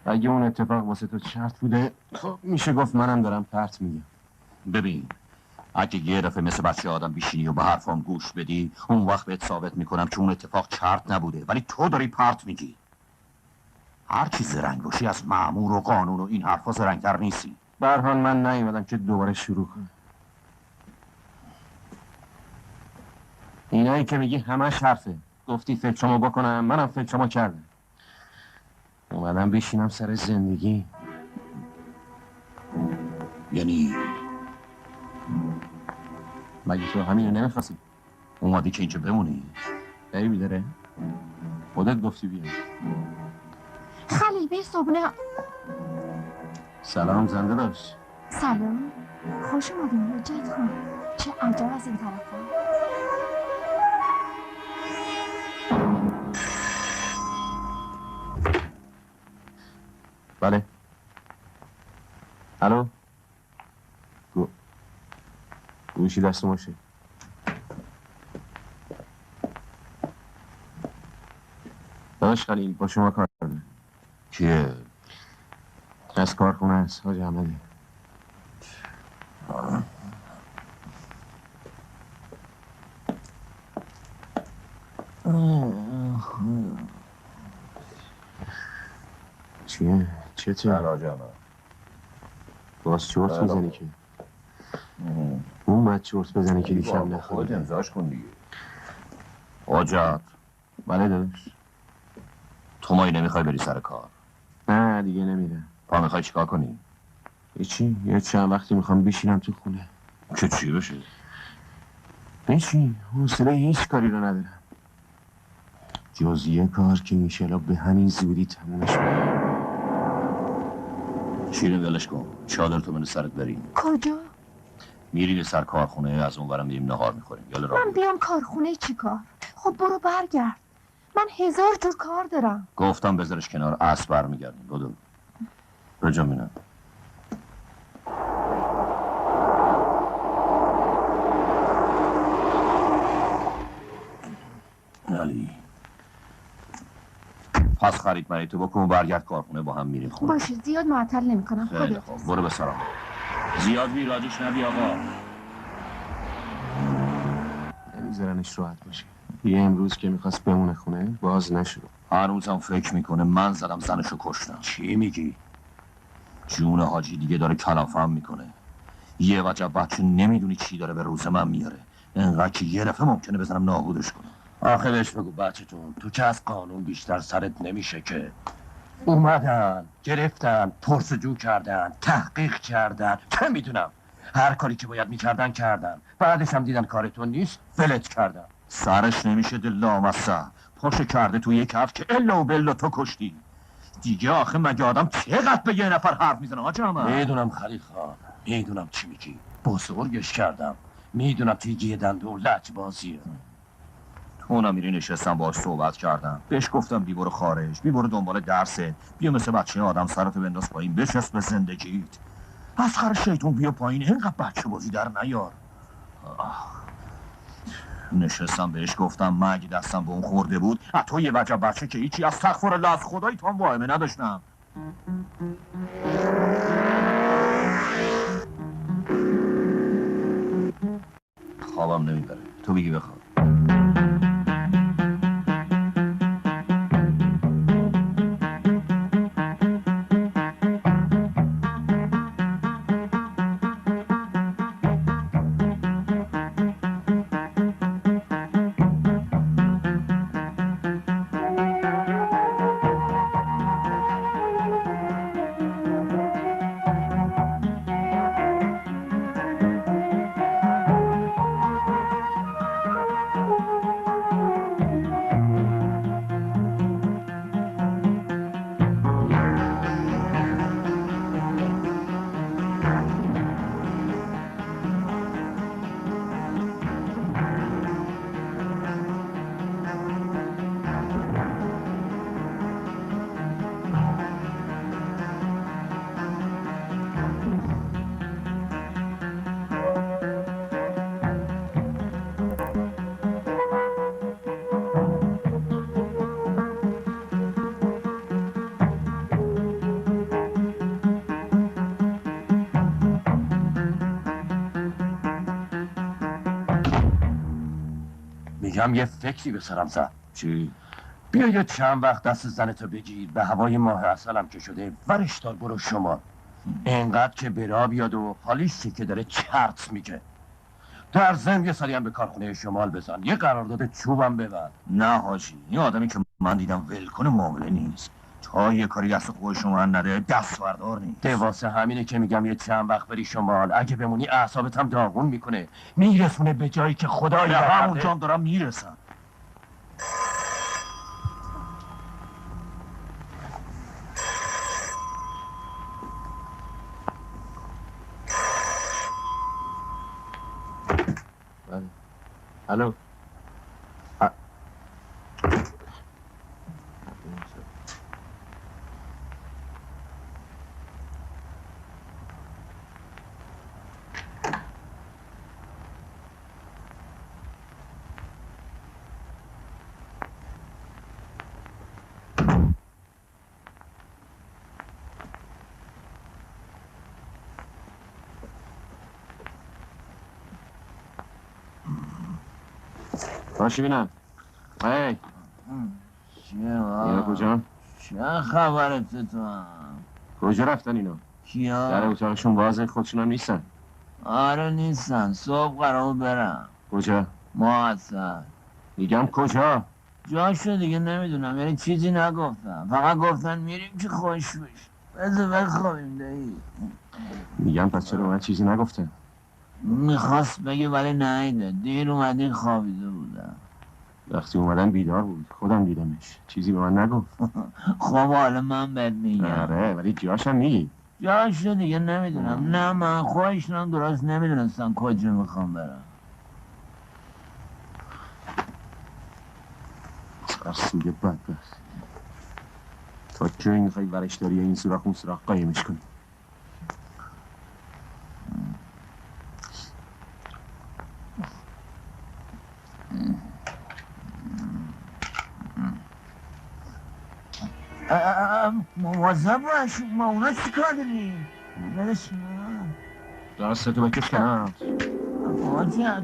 اگه اون اتفاق واسه تو شرط بوده خب میشه گفت منم دارم پرت میگم. ببین اگه یه دفعه مثل بچه آدم بیشینی و به حرفام گوش بدی اون وقت بهت ثابت میکنم که اون اتفاق شرط نبوده ولی تو داری پرت میگی. هر چی زرنگ باشی از مأمور و قانون و این حرفا زرنگتر نیستی. به هر حال من نیومدم که دوباره شروع کنم. اینایی که میگی همش حرفه. گفتی فکرمو بکنم منم فکرمو کردم. اومدم بشینم سر زندگی. یعنی مگه تو همینو نمیخواستی؟ اومدی که اینجا بمونی؟ غیبی داره؟ خودت گفتی بیا. خلیل به صبحونه. سلام زنده داشت. سلام. خوش اومدین حجت خان. چه عجب از این طرفا. بله. الو. گوشی دست ماشه. داداش خلیل با شما کار کرده. کیه؟ از کارخونه است حاج احمدی. چیه؟ چته؟ حاج احمد. باز چورت میزنی که اون باید چورت بزنی که دیشب خودت نخوابیده. امضاش کن دیگه. حاجت، بله داداش. تو مایی نمیخوای بری سر کار؟ نه دیگه نمیرم. پا میخوای چیکار کنی؟ هیچی، یه چند وقتی میخوام بشینم تو خونه. که چی بشه؟ بشین، حوصله هیچ کاری رو ندارم جز یه کار که ایشالا به همین زودی تمومش کنم. شیرین ولش کن، چادر تو منو سرت بریم. کجا؟ میریم سر کارخونه، از اون ورم میریم نهار میخوریم. یالا راه من بیام کارخونه چی کار؟ خب برو برگرد، من 1000 جور کار دارم. گفتم بذارش کنار، اسب برمیگردیم. بدو رجا مینم. علی پس خرید منی تو بکن و برگرد کارخونه، با هم میریم خونه. باشه زیاد معطل نمی کنم. خیلی خوب، برو به سلام. زیاد ویراجش نبی آقا. نمیذارنش راحت باشه. یه امروز که میخواست بمونه خونه باز نشد. هنوزم فکر میکنه من زدم زنشو کشتم. چی میگی؟ جون حاجی دیگه داره کلافم میکنه. یه وجب بچه نمیدونی چی داره به روز من میاره. انقدر که یه دفعه ممکنه بزنم نابودش کنم. آخه بهش بگو بچه‌تون تو که از قانون بیشتر سرت نمیشه که. اومدن گرفتن پرسجو کردن تحقیق کردن چه میدونم هر کاری که باید میکردن کردن. بعدش هم دیدن کارتون نیست ولت کردن. سرش نمیشه دل لامصب پاشو کرده تو یک هفت که الا و بلا تو کشتی. دیگه آخه مگه آدم چقدر به یه نفر حرف میزنه حاج احمد؟ میدونم خلیل خان میدونم چی میگی. بزرگش کردم میدونم تیگی دنده و لجبازیه. تو نمیری نشستم باهاش صحبت کردم، بهش گفتم بی برو خارج، بی برو دنبال درست، بیا مثل بچه آدم سرتو بنداز پایین بچسب به زندگیت. از خر شیطون بیا پایین، اینقدر بچه بازی در نیار. نشستم بهش گفتم من اگه دستم به اون خورده بود از تو یه وجب بچه که هیچی، از استغفرالله از خدایی تو هم واهمه نداشتم. خوابم نمیبره، تو بگی بخواب. میگم یه فکری به سرم زد. چی؟ بیا یه چند وقت دست زنتو بگیر به هوای ماه عسلم که شده ورش دار برو شما. اینقدر که برا بیاد و حالیشی که داره چرت میگه. در ضمن یه سری هم به کارخونه شمال بزن، یه قرارداد چوبم ببند. نه حاجی، این آدمی که من دیدم ولکن معامله نیست. تا یه کاری دست خود شما نده دست بردار نیست. واسه همینه که میگم یه چند وقت بری شمال، اگه بمونی اعصابت هم داغون میکنه، میرسونه به جایی که خدایی به همون نکرده. جام دارم میرسم. الو باشی بینم. هی چیه اینا کجا؟ چه خبرت تو هم؟ کجا رفتن اینا؟ کیا؟ در اتاقشون بازه، خودشون هم نیستن. آره نیستن، صبح قرار برم. کجا؟ معصد میگم کجا؟ جاشو دیگه نمیدونم، یعنی چیزی نگفتم، فقط گفتن میریم که خوش بش. بذار بخوابیم دایی. میگم پس چرا من چیزی نگفته؟ میخواست بگه ولی نیده، دیر اومدین خوابیده بودم. وقتی اومدن بیدار بود، خودم دیدمش، چیزی به من نگفت. خب حالا من بهت میگم. آره ولی جاشم میگی. جاشو دیگه نمیدونم، نه من خودشونم درست نمیدونستم کجا میخوام برم. ترسوی بدبخت. تا کی میخوای ورش داری این سوراخ اون سوراخ قایمش کنی؟ مواظب باش، ما اونا چی کار داریم؟ بدش دستتو بکش کنم. حاجت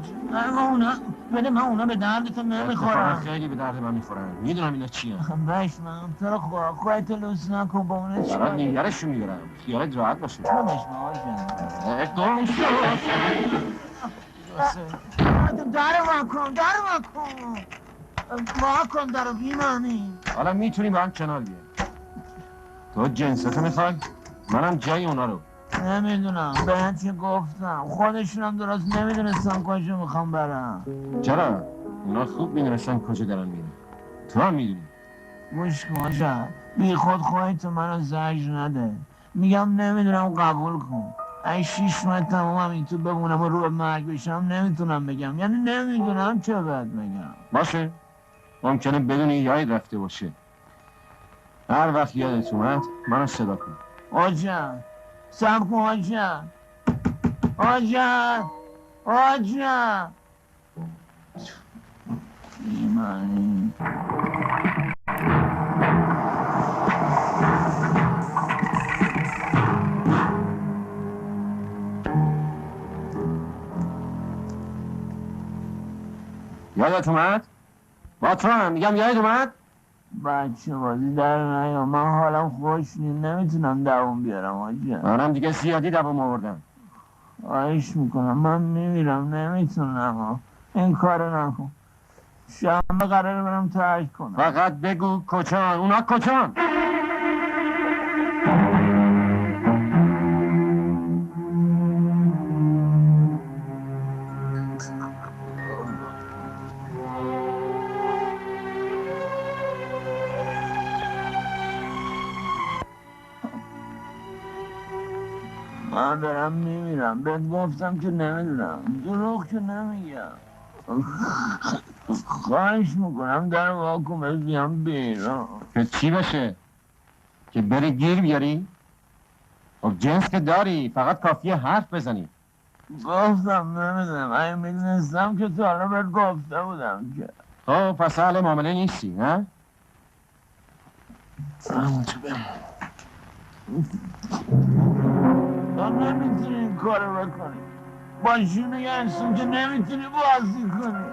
بده من اونا به دردتون نمیخورم. خیلی به درد من میخورن، میدونم اینا چیه. بشمم تو رو خودت لوس نکن با اونا چی برات نیگرشون میگرم، خیالت راحت باشه. چرا بشمم حاجت؟ اقدام شد. در واکن واکن در رو بیمانی. حالا میتونیم با هم کنار بیایم. تو جنستو میخوای؟ منم جای اونا رو. نمیدونم بهت چه گفتم، خودشونم درست نمیدونستم کجا میخوام برم. چرا؟ اونا خوب میدونستن کجا دارن میرن. تو هم میدونی. گوش کن حاجت، بی خود خواهی منو زجر نده. میگم نمیدونم قبول کن. ای 6 ماه تمام این تو بمونم و رو به مرگ بشم نمیتونم بگم، یعنی نمیدونم چه باید بگم. باشه، ممکنه بدونی یاد رفته باشه. هر وقت یادت اومد منو صدا کن. حاجت سب کن حاجت بیمانی. یادت اومد؟ با تو هم میگم یادت اومد؟ بچه بازی در نیام، من حالم خوش نیست، نمیتونم دوام بیارم حاجت. منم دیگه زیادی دوام آوردم. خواهش میکنم من میمیرم، نمیتونم این کارو نکن. شنبه قراره برم ترک کنم. فقط بگو کجان، اونا کجان؟ من دارم میمیرم، بهت گفتم که نمیدونم، دروغ که نمیگم. خواهش میکنم در واکن بهت بیام بیرون. که چی بشه؟ که بری گیر بیاری؟ خب جنس که داری، فقط کافیه حرف بزنی. گفتم نمیدونم، اگه میدونستم که تا حالا بهت گفته بودم که. خب پس اهل معامله نیستی، نه؟ تو نمیتونی این کارو بکنی، با جون یه انسان که نمیتونی بازی کنی.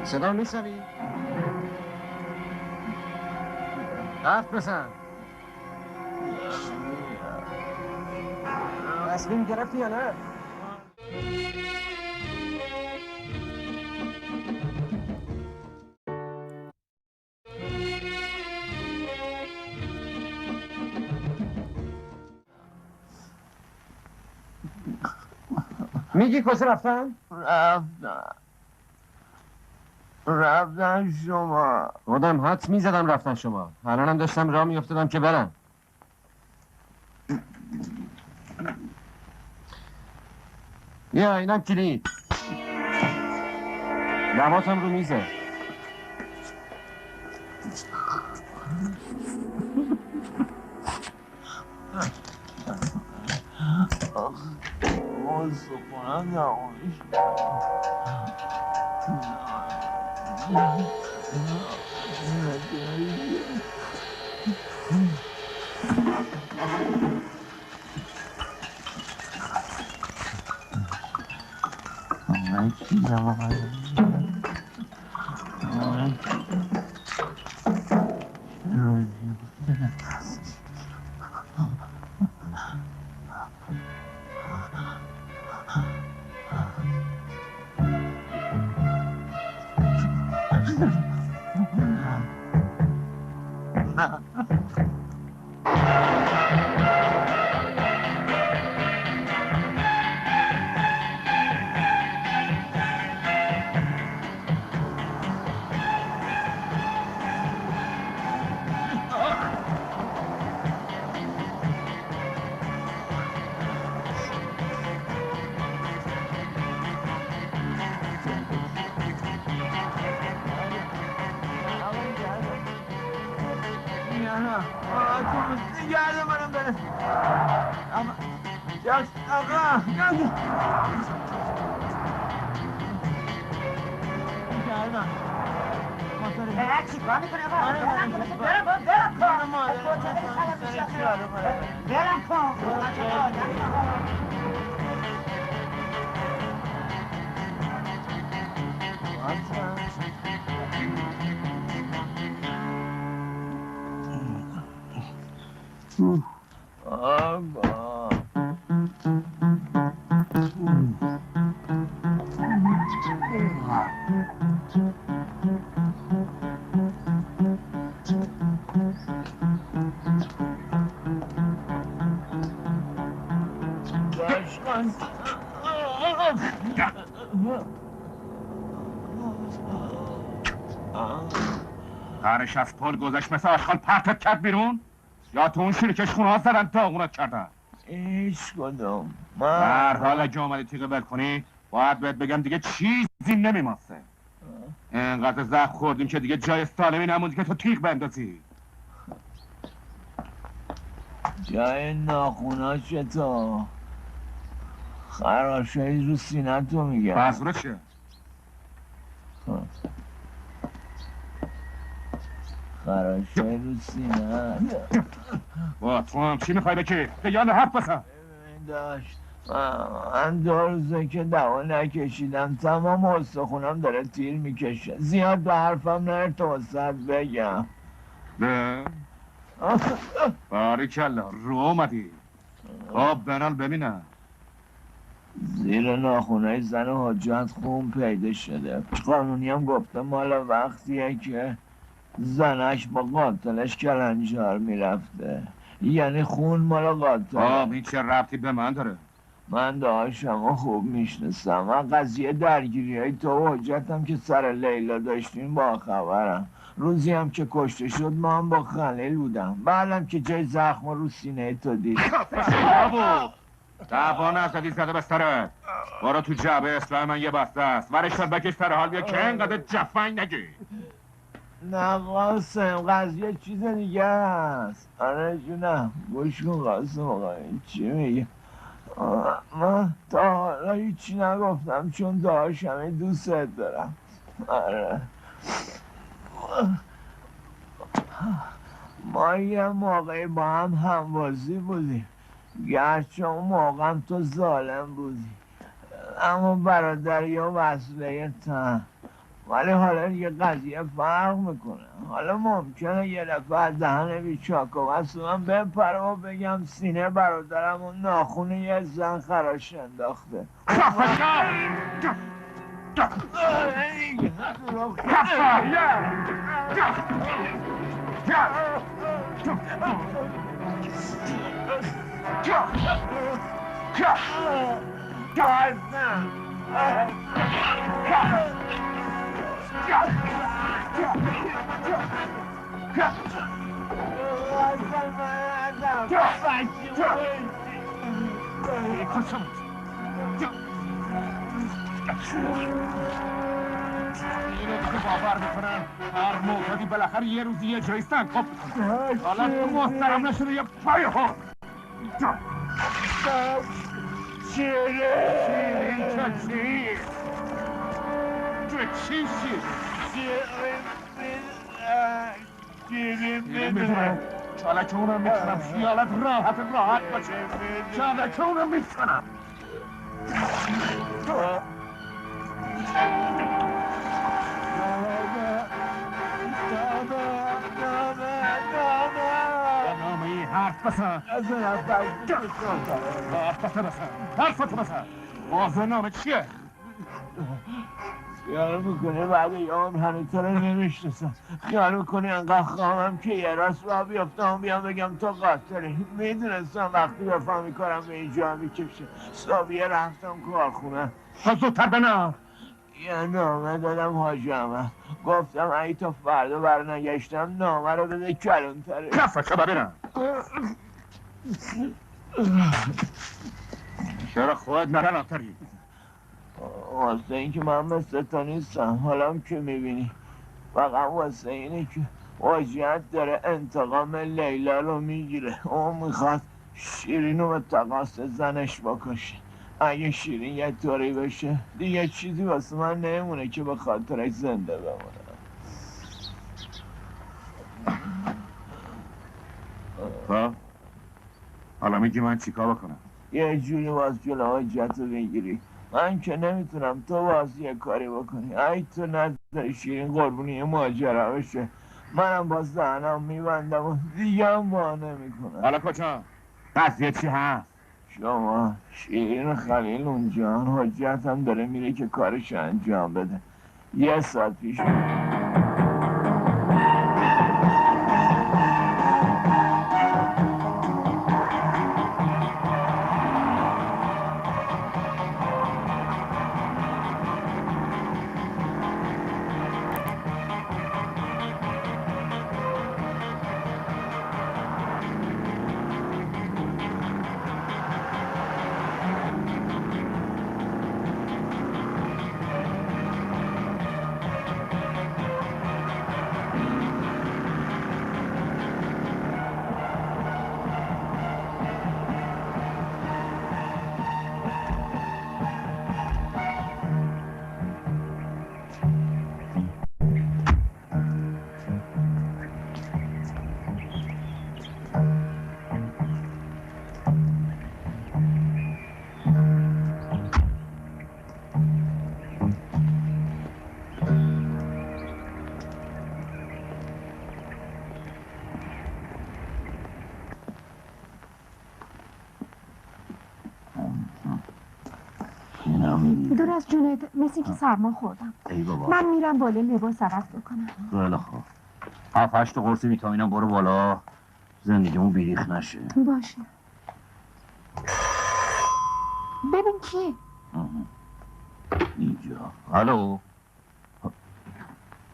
صدا میشنوی؟ حرف بزن. تصمیم گرفتی یا نه؟ میگی کجا رفتن؟ رفتن شما. خودم حدس میزدم رفتن شما. الانم داشتم راه میافتادم که برم. یا اینم کلید. لباسم رو میزه. سخونم نمایش نگرده منم بره. آقا چیکار میکنه آقا؟ برم کن. قرش از پل گذشت مثل آشغال پرتت کرد بیرون؟ یا تو اون شیرکش خونه ها زدن داغونت کردن؟ هیچ کدوم. در حال اگه اومدی تیغه بل کنی باید بهت بگم دیگه چیزی نمیماسه. اینقدر زخم خوردیم که دیگه جای سالمی نموندی که تو تیغ بندازی. جای ناخوناش تو خراشایی رو سینه تو میگه. بازوره چیه؟ خراشایی رو سینه. با تو هم چی میخوای بکی؟ دیگه حرف بزن. داشت من 2 روزه که دوا نکشیدم تمام استخونم داره تیر میکشه. زیاد به حرفم نره تا وسط بگم. نه باریکلا رو اومدی. خب بنال ببینم. زیر ناخونای زن حجت خون پیدا شده. قانونی هم گفته مال وقتیه که زنش با قاتلش کلنجار میرفته. یعنی خون مال قاتل. خب این چه ربطی به من داره؟ من داشتم خوب میشناسم. من قضیه درگیری های تو و حجتم که سر لیلا داشتیم با خبرم. روزی هم که کشته شد ما هم با خلیل بودم. بعدم که جای زخم رو سینه تو دید. دعوا نزدی زده به سرت. برو تو جعبه اسلام من یه بسته است. ورشتر بکش سر حال بیا که اینقدر جفنگ نگی. نه قاسم قضیه چیز دیگه هست. آره جونم گوش کن قاسم آقا چی میگه. من تا حالا هیچی نگفتم چون داشتم دوستت دارم. آره ما یه موقعی با هم همبازی بودیم. گرچه اون موقع هم تو ظالم بودی اما برادری و وصله تن. ولی حالا یه قضیه فرق میکنه. حالا ممکنه یه دفعه از دهن بیچاک و بس من بپره و بگم سینه برادرم و ناخون یه زن خراش انداخته. اینو دیگه باور میکنم هر موقعی بالاخره یه روزی یه جایی سنگاب بکنم. حالا تو محترم نشده یه پای ها شیرین چه چی؟ شیرین میدونم چالک اونم میتونم خیالت راحت باشه. چالک اونم میتونم. نامه حرف بسن. حرفتو بسن. واضح نامه چیه؟ خیال میکنه بعد یه عمر هنوز تو رو نمیشناسم. خیال میکنه انقدر خواهم که یه راست را بیافتم بیام بگم تو قاتلی. میدونستم وقتی بفهمی کارم به اینجا میکشه. صابیه رفتم کارخونه. زودتر بنا. یه نامه دادم حاجی احمد. گفتم اگه تا فردا برنگشتم نامه رو بده کلانتره. کفه ببینم. چرا خودت نرانتری؟ واسه این که من مثل تو نیستم. حالا که میبینی فقط واسه اینه که واجهت داره انتقام لیلا رو میگیره. اون میخواد شیرین رو به تقاص زنش بکشه. اگه شیرین یه طوری بشه دیگه چیزی واسه من نمونه که به خاطرش زنده بمونه. خب حالا میگی من چیکار بکنم؟ یه جوری باز جلو حاجت رو بگیری. من که نمیتونم، تو باز یه کاری بکنی. ای تو نظر شیرین قربونی یه ماجرا بشه منم باز دهنم میبندم و دیگه هم با نمیکنم. حالا کجا؟ قضیه چی هست؟ شما شیرین خلیل اونجان حجت هم داره میره که کارش انجام بده. یه ساعت پیش دور از جونت مثل که سرما خوردم. ای بابا من میرم بالا لباس عوض بکنم. خیلی خوب. 7-8 قرص ویتامینم برو بالا زندگیمون بیریخ نشه. باشه. ببین کی؟ اینجا. الو.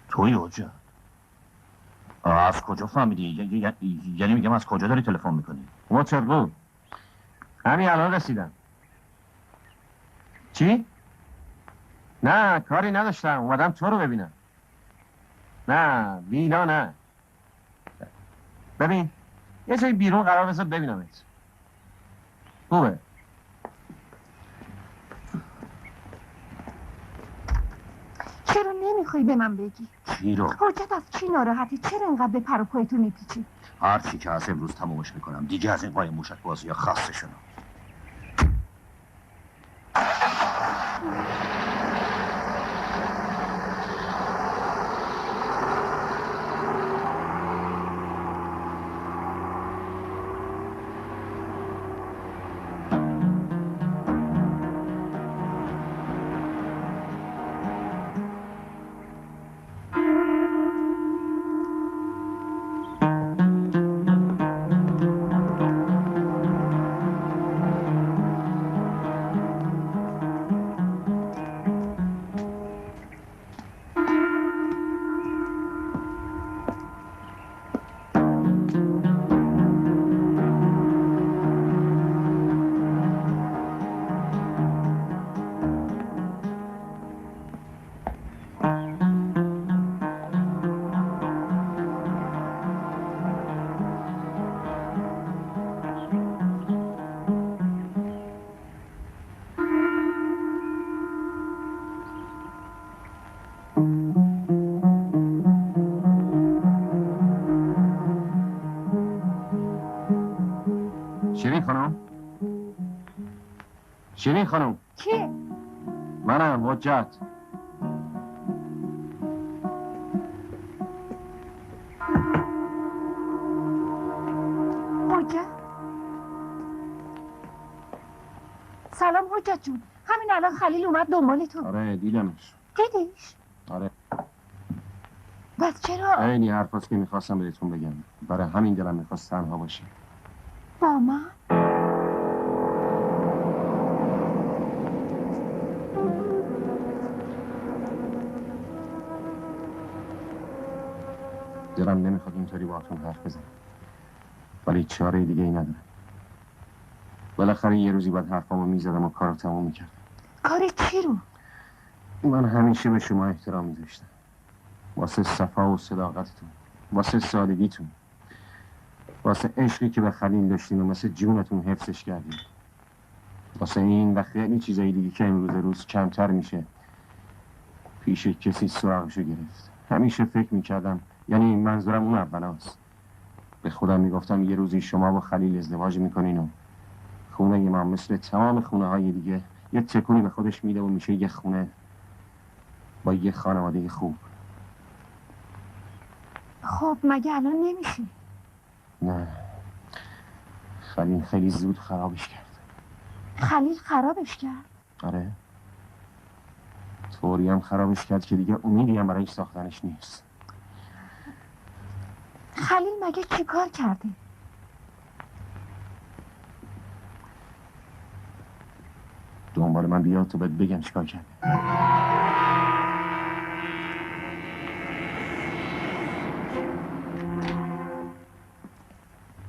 توی اوجا. از کجا فهمیدی؟ یعنی میگم از کجا داری تلفن میکنی؟ ما چرگو همین الان رسیدم. چی؟ نه کاری نداشتم، اومدم تو رو ببینم. نه ویلا نه. ببین یه جایی بیرون قرار بذار ببینمت. خوبه. چرا نمیخوای به من بگی؟ چی رو؟ حجت از چی ناراحتی؟ چرا اینقدر به پر و پای تو میپیچی؟ هر چی که از امروز تمومش میکنم. دیگه از این قایم موشک بازی ها خسته شدم. شیرین خانم، کیه؟ منم حجت. حجت؟ سلام حجت جون، همین الان خلیل اومد دنبال تو. آره دیدمش. دیدیش؟ آره. بس چرا؟ خیلی حرفاست که میخواستم بهتون بگم. برای همین دلم میخواست تنها باشم. با من؟ دلم نمیخواد اینطوری باهاتون حرف بزنم، ولی چاره دیگه ای ندارم. بالاخره یه روزی باید حرفامو میزدم و کارو تموم میکردم. کار چی رو؟ من همیشه به شما احترام میذاشتم، واسه صفا و صداقتتون، واسه سادگیتون، واسه عشقی که به خلیل داشتین و مثل جونتون حفظش کردین، واسه این و خیلی چیزایی دیگه که امروز روز کمتر میشه پیش کسی سراغشو گرفت. همیشه فکر میکردم، یعنی منظورم اون اولاست، به خودم میگفتم یه روزی شما با خلیل ازدواج میکنین و خونه ما مثل تمام خونه های دیگه یه تکونی به خودش میده و میشه یه خونه با یه خانواده خوب. خب مگه الان نمیشه؟ نه، خلیل خیلی زود خرابش کرد. خلیل خرابش کرد؟ آره، طوری هم خرابش کرد که دیگه امیدی هم برای ساختنش نیست. خلیل مگه چی کار کرده؟ دنبال من بیا تو بهت بگم چیکار کرده.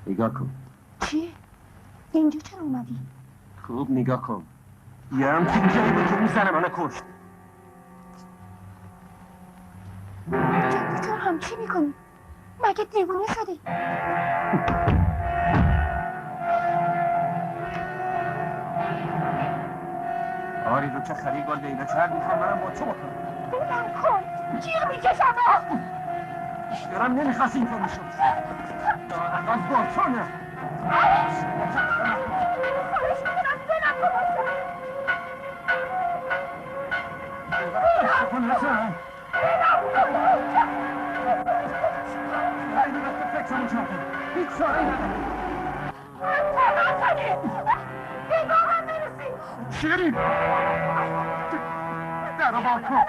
نگاه کن. چی؟ اینجا چرا اومدی؟ خوب نگاه کن. یه همچین جایی بود که اون زن منو کشت. جدی چرا همچی میکنی؟ مگه دیوونه شدی؟ آری رو که خلیل با لیلا کرد میخوام منم با تو بکنم. بلم کن، جیر میکشم. دارم نمیخواست این طور میشد. از با تو نه. خواهش میکنم بلم کن. کن حسن. خیلی وقت فکرم کردم. هیچ چاره ندارم. نگاهم میرسی. شیرین در رو با کن.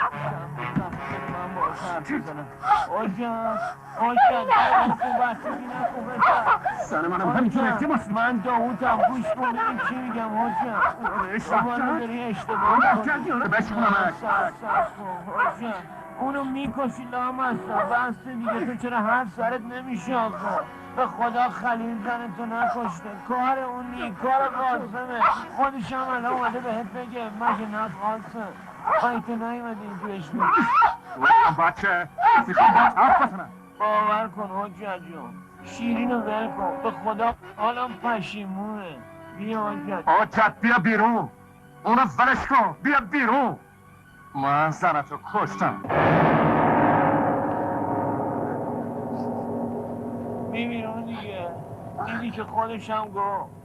سن منم همینطور التماس من داوودم، گوش کن ببین چی میگم حاجم. منو داری اشتباه کردی آره بشکنمش. حاجم اونو میکشی لامصب، بسته دیگه. تو چرا هر سرت نمیشه آخه؟ به خدا خلیل زن تو نکشته، کار اون نی، کار قاسمه. خودش هم الان اومده بهت بگه مگه نه قاسم؟ خواهی تو نیومدی این توش بگی. بچه میخوام باید حرف بزنم. باور کن حجت جون، شیرین رو ول کن، به خدا حالم پشیمونه. بیا حجت. حجت بیا بیرون، اونو ولش کن، بیا بیرون. من زنتو کشتم. میبینون دیگه، دیدی که خودش هم گفت.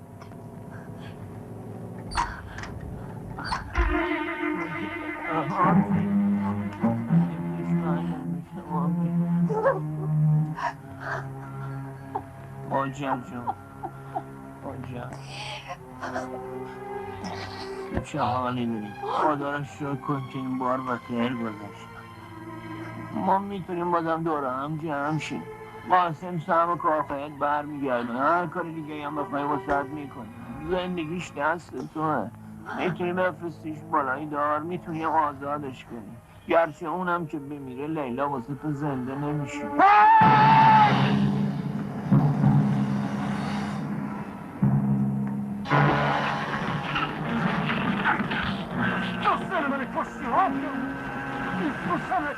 حجت جون، حجت چه حالی داری؟ خدا رو شکر کن که این بار به خیر گذشت. ما میتونیم بازم دوره هم جمع شیم. قاسم سهم کارخانه‌ات برمیگردونه، هر کاری دیگه هم بخوای واسه میکنی. زندگیش دست توه، میتونی بفرستیش بالای دار، میتونی آزادش کنی. گرچه اونم که بمیره لیلا واسه تو زنده نمیشه. دستان من کشتی ها کشتمت.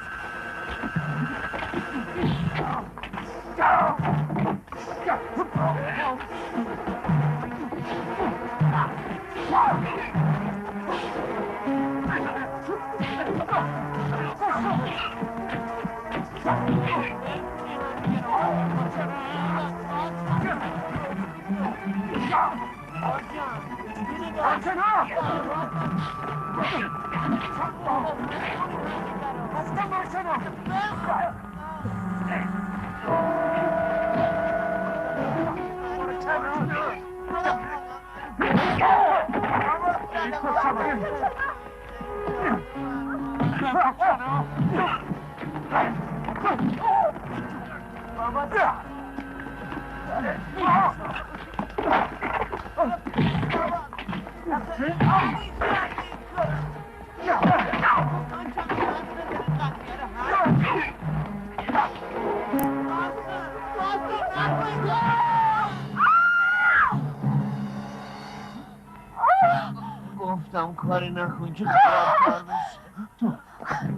گفتم کاری نکن که خرابتر بشه.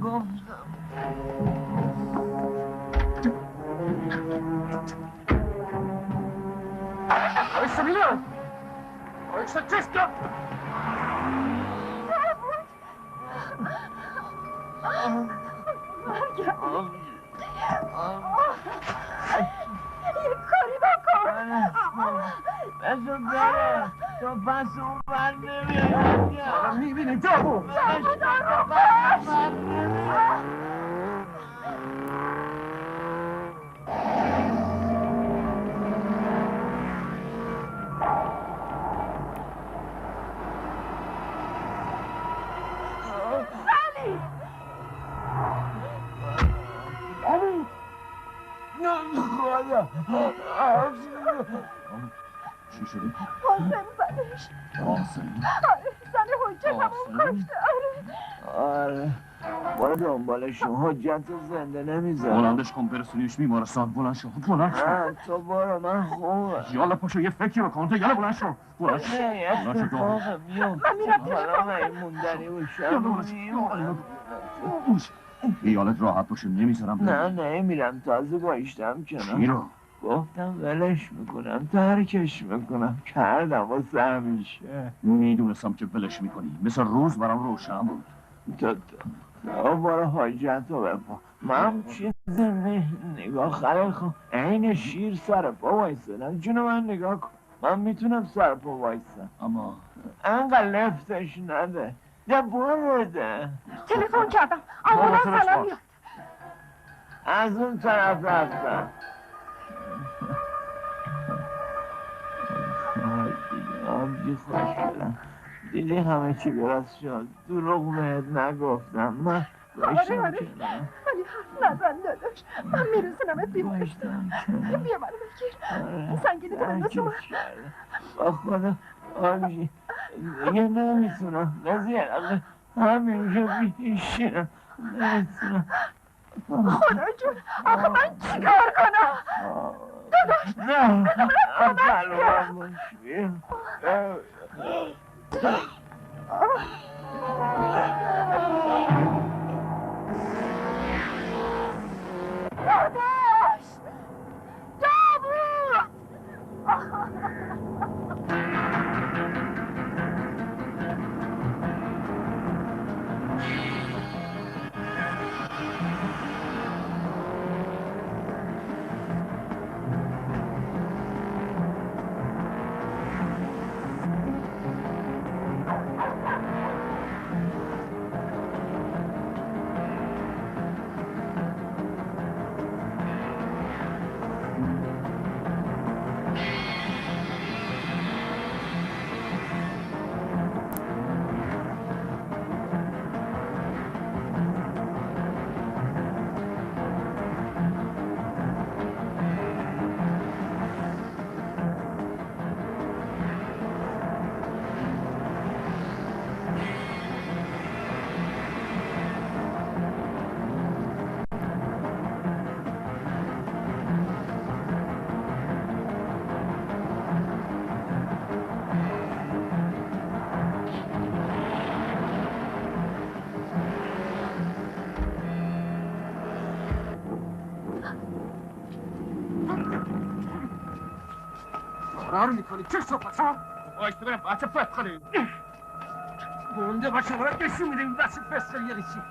گفتم یه کاری بکن. بسو بره تو پس اون بر نمیاد. میبینی جابو چی شده؟ حسین زنش. قاسم آره زن حجتمون کشته. آره برو دنبالشون. حجت رو زنده نمیذارم. بلندش کن برسونیش بیمارستان. بلند شو بلند شو. نه تو برو من خوبه. یالا پاشو یه فکری بکن. یالا بلند شو. بلند شو. نه اتفاق میفته. من میرم حالا من موندنی باشم. خیالت راحت باشه نمیذارم. نه نمیرم تازه بایشتم چی کنم. رو؟ گفتم ولش میکنم ترکش میکنم. کردم واسه همیشه. میدونستم که ولش میکنی. مثل روز برام روشن بود. تو برو حاجت رو بپا. من چیز نگاه خلال خون این شیر سر پا وایستدم. جون من نگاه کن. من میتونم سر پا وایستم اما انقدر لفتش نده. ده برده تلفن کردم. آمبولانس الان میاد. از اون طرف رفتم. آبجی خوش شدم. دیدی همه چی درست شد. دروغ بهت نگفتم. من باشم کنم. ولی حرف نزن داداش. من میرسونمت بیمارستان. بیا منو بگیر. سنگینی تو بنداز من. با خدا آبجی دیگه نمیتونم. نزیاد همینجا بیشینم. نمیتونم. خدا جون آخه من چیکار کنم؟ داداش نه اصلا باش بیا. داداش داوود فرار میکنی چه صحبت ها؟ بایسته برم بچه فسخلی گونده باشه برای نشون میده این بچه فسخلی یعنی چی؟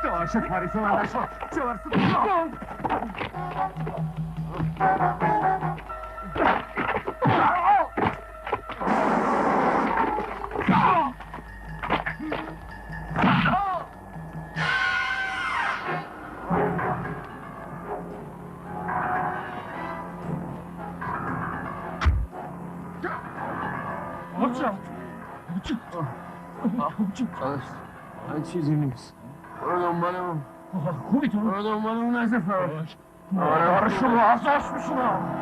داشت پریسه من نشد چهار چیزی نیست. برو دنبالمون. خوبی تو؟ برو دنبالمون نزد فرش. آره شما ازش میشونم.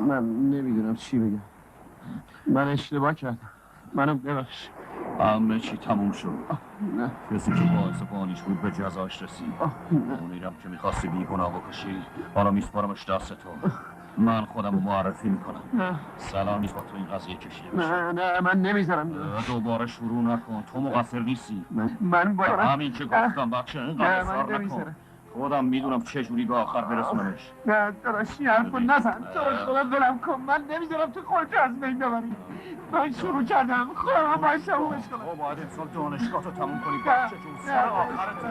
من نمیدونم چی بگم. من اشتباه کردم. منو ببخش. همه چی تموم شد. نه. کسی که باعث بانیش بود به جزاش رسید. اونیرم که میخواستی بیگناه بکشی حالا میسپارمش دست تو. من خودم رو معرفی میکنم. نه. سلام نیست با تو این قضیه کشیده بشه. نه من نمیذارم. دوباره شروع نکن. تو مقصر نیستی. من باید همین که گفتم بچه اینقدر اصرار نکن. نمیذارم. خودم میدونم چه جوری به آخر برسونمش. نه داداشی حرفو نزن. تو خودم دلم کن. من نمیذارم تو خودت از بین ببری. من شروع کردم. خودم باید تمومش کنم. تو باید امسال دانشگاه تو تموم کنی بچه جون. سر آخرته.